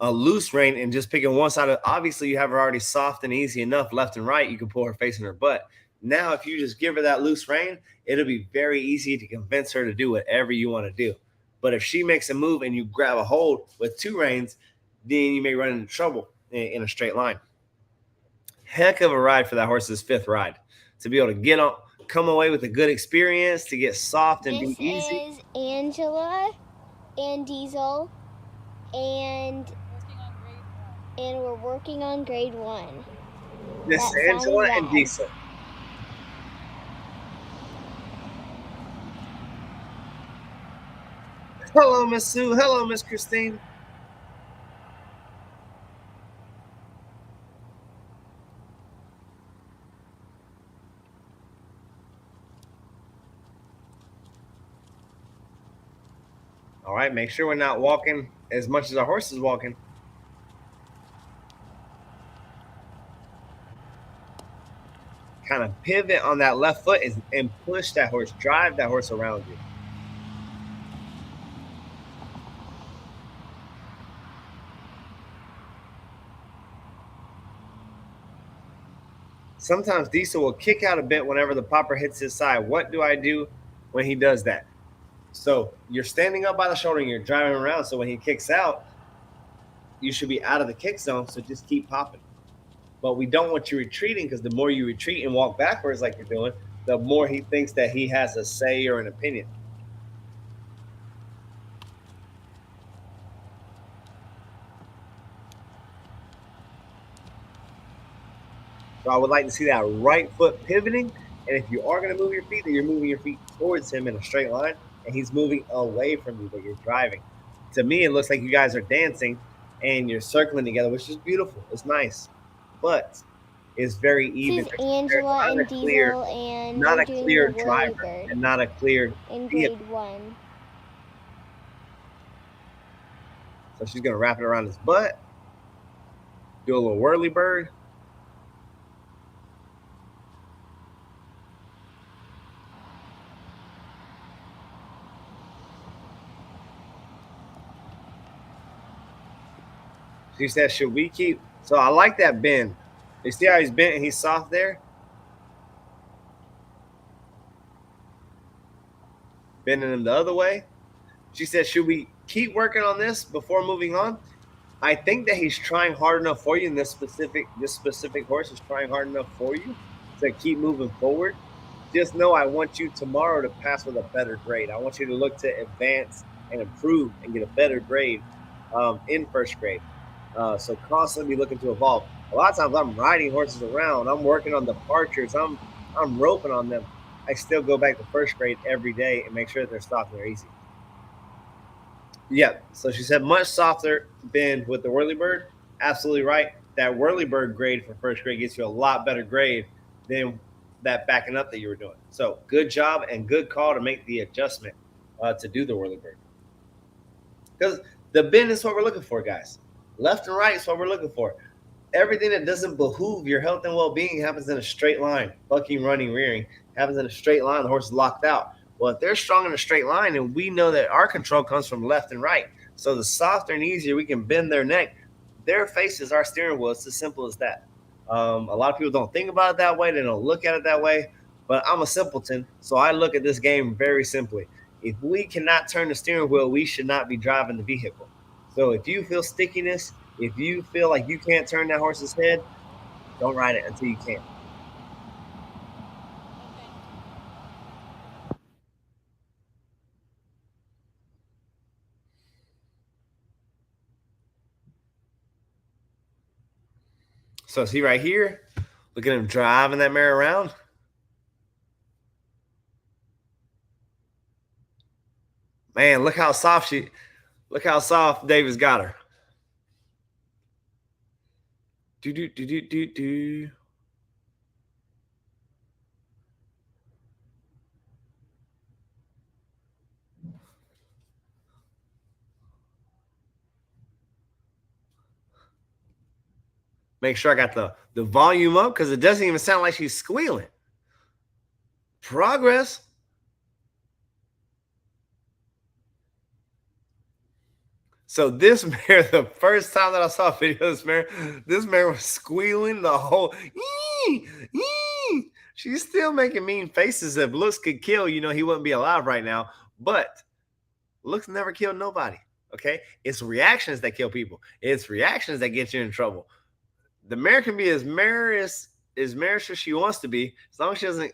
Speaker 2: A loose rein and just picking one side of, obviously you have her already soft and easy enough left and right. You can pull her face in her butt. Now, if you just give her that loose rein, it'll be very easy to convince her to do whatever you want to do. But if she makes a move and you grab a hold with 2 reins, then you may run into trouble in a straight line. Heck of a ride for that horse's 5th ride. To be able to come away with a good experience, to get soft and be easy.
Speaker 7: This is Angela and Diesel, and we're working on grade 1.
Speaker 2: This is Angela and Diesel. Hello, Miss Sue. Hello, Miss Christine. All right, make sure we're not walking as much as our horse is walking. Kind of pivot on that left foot and push that horse, drive that horse around you. Sometimes Diesel will kick out a bit whenever the popper hits his side. What do I do when he does that? So you're standing up by the shoulder and you're driving around. So when he kicks out, you should be out of the kick zone. So just keep popping. But we don't want you retreating, because the more you retreat and walk backwards like you're doing, the more he thinks that he has a say or an opinion. So I would like to see that right foot pivoting. And if you are going to move your feet, then you're moving your feet towards him in a straight line, and he's moving away from you, but you're driving. To me, it looks like you guys are dancing and you're circling together, which is beautiful. It's nice, but it's very even.
Speaker 7: This is Angela and Diesel, and
Speaker 2: not
Speaker 7: we're
Speaker 2: a
Speaker 7: doing
Speaker 2: clear
Speaker 7: the
Speaker 2: driver
Speaker 7: whirlybird
Speaker 2: and not a clear
Speaker 7: in
Speaker 2: vehicle.
Speaker 7: grade 1.
Speaker 2: So she's going to wrap it around his butt, do a little whirly bird. She said, should we keep? So I like that bend. You see how he's bent and he's soft there? Bending him the other way. She said, should we keep working on this before moving on? I think that he's trying hard enough for you, and this specific horse is trying hard enough for you to keep moving forward. Just know I want you tomorrow to pass with a better grade. I want you to look to advance and improve and get a better grade in first grade. So constantly be looking to evolve. A lot of times I'm riding horses around. I'm working on departures. I'm roping on them. I still go back to first grade every day and make sure that they're soft and they're easy. Yeah. So she said much softer bend with the whirlybird. Absolutely right. That whirlybird grade for first grade gets you a lot better grade than that backing up that you were doing. So good job and good call to make the adjustment to do the whirlybird. Because the bend is what we're looking for, guys. Left and right is what we're looking for. Everything that doesn't behoove your health and well-being happens in a straight line. Bucking, running, rearing happens in a straight line. The horse is locked out. Well, if they're strong in a straight line, and we know that our control comes from left and right, so the softer and easier we can bend their neck, their face is our steering wheel. It's as simple as that. A lot of people don't think about it that way. They don't look at it that way. But I'm a simpleton, so I look at this game very simply. If we cannot turn the steering wheel, we should not be driving the vehicle. So if you feel stickiness, if you feel like you can't turn that horse's head, don't ride it until you can. So see right here, look at him driving that mare around. Man, look how soft David's got her. Do. Make sure I got the volume up because it doesn't even sound like she's squealing. Progress. So this mare, the first time that I saw a video of this mare was squealing the whole. She's still making mean faces. If looks could kill, he wouldn't be alive right now. But looks never killed nobody. Okay, it's reactions that kill people. It's reactions that get you in trouble. The mare can be as marish as she wants to be, as long as she doesn't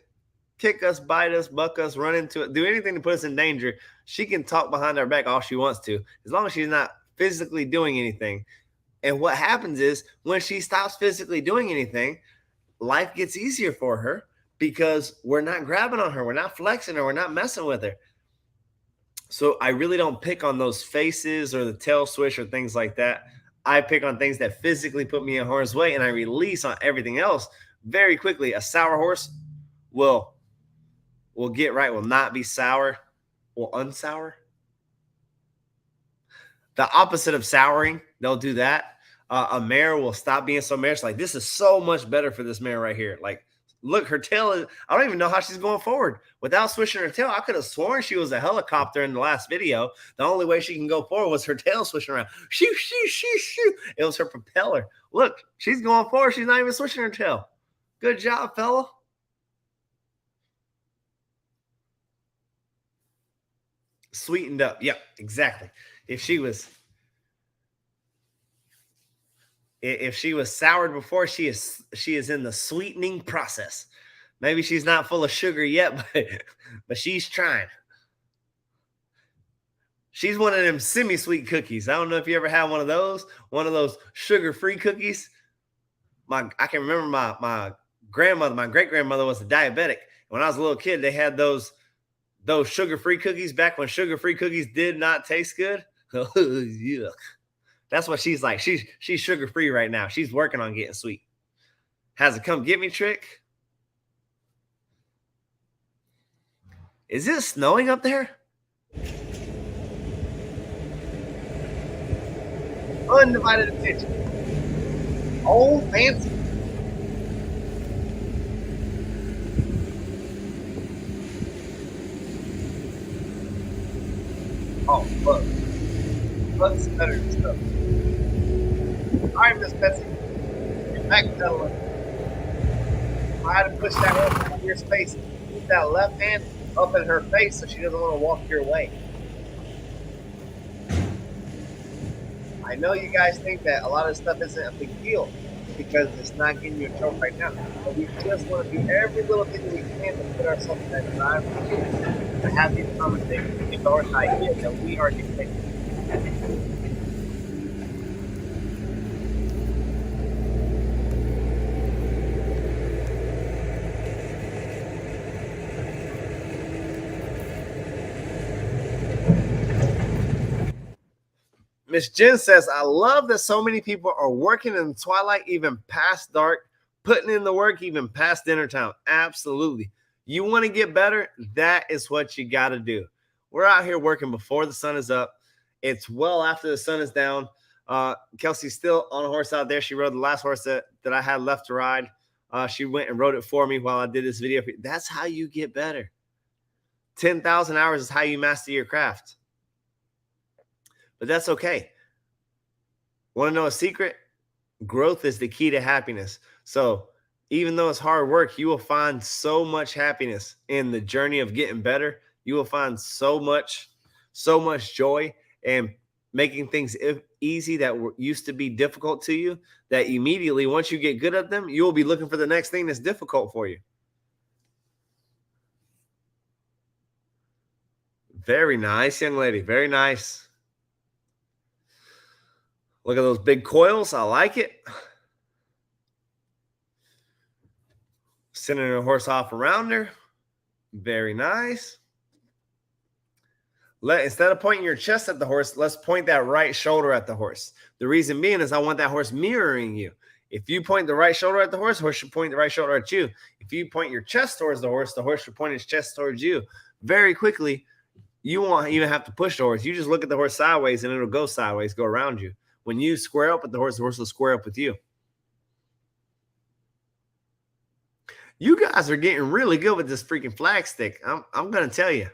Speaker 2: kick us, bite us, buck us, run into it, do anything to put us in danger. She can talk behind our back all she wants to, as long as she's not physically doing anything. And what happens is when she stops physically doing anything, life gets easier for her because we're not grabbing on her, we're not flexing her, we're not messing with her. So I really don't pick on those faces or the tail swish or things like that. I pick on things that physically put me in harm's way, and I release on everything else very quickly. A sour horse will get right, will not be sour, will unsour. The opposite of souring, they'll do that. A mare will stop being so marish. Like, this is so much better for this mare right here. Like, look, her tail is, I don't even know how she's going forward. Without swishing her tail, I could have sworn she was a helicopter in the last video. The only way she can go forward was her tail swishing around. Shoo, shoo, shoo, shoo. It was her propeller. Look, she's going forward. She's not even swishing her tail. Good job, fella. Sweetened up. Yep, exactly. If she was soured before, she is in the sweetening process. Maybe she's not full of sugar yet, but she's trying. She's one of them semi-sweet cookies. I don't know if you ever had one of those sugar-free cookies. I can remember my grandmother, my great-grandmother was a diabetic. When I was a little kid, they had those sugar-free cookies back when sugar-free cookies did not taste good. Yuck. That's what she's like. She's sugar-free right now. She's working on getting sweet. Has a come get me trick. Is it snowing up there? Undivided attention. Oh, fancy. Oh, look. Looks better than stuff. All right, Miss Betsy. You're backpedaling. I had to push that horse out of your space. Keep that left hand up in her face so she doesn't want to walk your way. I know you guys think that a lot of stuff isn't a big deal because it's not getting you in trouble right now. But we just want to do every little thing that we can to put ourselves in that drive to have these conversations to get the horse idea that we are dictating. Miss Jen says, I love that so many people are working in the twilight, even past dark, putting in the work, even past dinner time. Absolutely. You want to get better? That is what you got to do. We're out here working before the sun is up. It's well after the sun is down. Kelsey's still on a horse out there. She rode the last horse that I had left to ride. She went and rode it for me while I did this video. That's how you get better. 10,000 hours is how you master your craft. But that's okay. Want to know a secret? Growth is the key to happiness. So even though it's hard work, you will find so much happiness in the journey of getting better. You will find so much joy and making things easy that used to be difficult to you, that immediately once you get good at them, you will be looking for the next thing that's difficult for you. Very nice, young lady. Very nice. Look at those big coils. I like it. Sending her horse off around her. Very nice. Instead of pointing your chest at the horse, let's point that right shoulder at the horse. The reason being is I want that horse mirroring you. If you point the right shoulder at the horse should point the right shoulder at you. If you point your chest towards the horse should point its chest towards you. Very quickly, you won't even have to push the horse. You just look at the horse sideways and it'll go sideways, go around you. When you square up with the horse will square up with you. You guys are getting really good with this freaking flag stick. I'm going to tell you.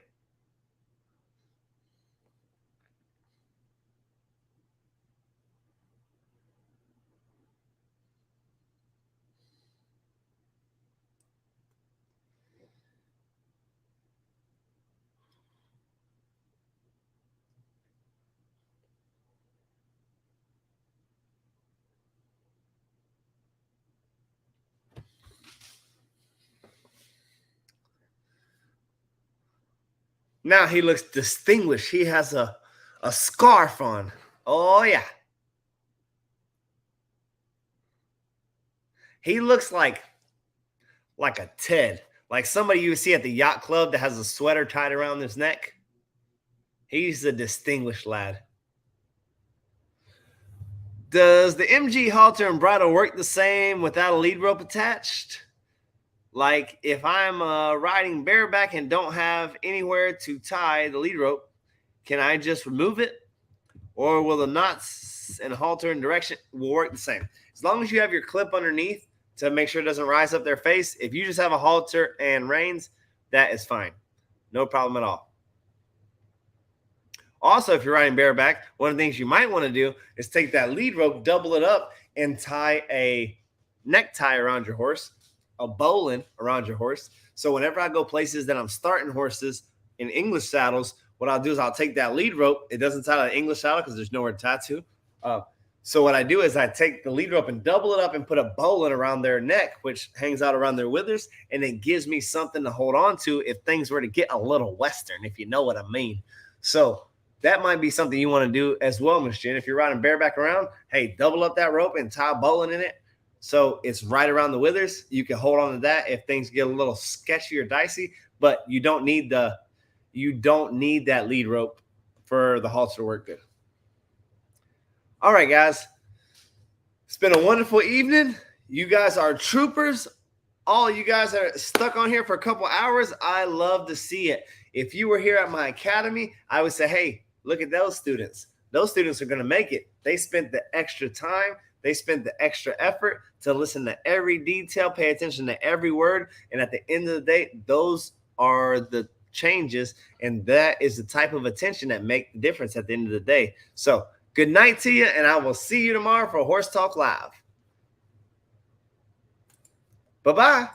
Speaker 2: Now he looks distinguished. He has a scarf on. Oh, yeah. He looks like a Ted. Like somebody you see at the yacht club that has a sweater tied around his neck. He's a distinguished lad. Does the MG halter and bridle work the same without a lead rope attached? Like if I'm riding bareback and don't have anywhere to tie the lead rope, can I just remove it? Or will the knots and halter and direction will work the same? As long as you have your clip underneath to make sure it doesn't rise up their face. If you just have a halter and reins, that is fine. No problem at all. Also, if you're riding bareback, one of the things you might want to do is take that lead rope, double it up, and tie a necktie around your horse, a bowline around your horse. So whenever I go places that I'm starting horses in English saddles, what I'll do is I'll take that lead rope. It doesn't tie to an English saddle because there's nowhere to tie to. So what I do is I take the lead rope and double it up and put a bowline around their neck, which hangs out around their withers, and it gives me something to hold on to if things were to get a little Western, if you know what I mean. So that might be something you want to do as well, Miss Jen. If you're riding bareback around, hey, double up that rope and tie a bowline in it. So it's right around the withers. You can hold on to that if things get a little sketchy or dicey, but you don't need that lead rope for the halter to work good. All right, guys. It's been a wonderful evening. You guys are troopers. All you guys are stuck on here for a couple hours. I love to see it. If you were here at my academy, I would say, hey, look at those students. Those students are going to make it. They spent the extra time. They spent the extra effort to listen to every detail, pay attention to every word. And at the end of the day, those are the changes. And that is the type of attention that make the difference at the end of the day. So good night to you. And I will see you tomorrow for Horse Talk Live. Bye-bye.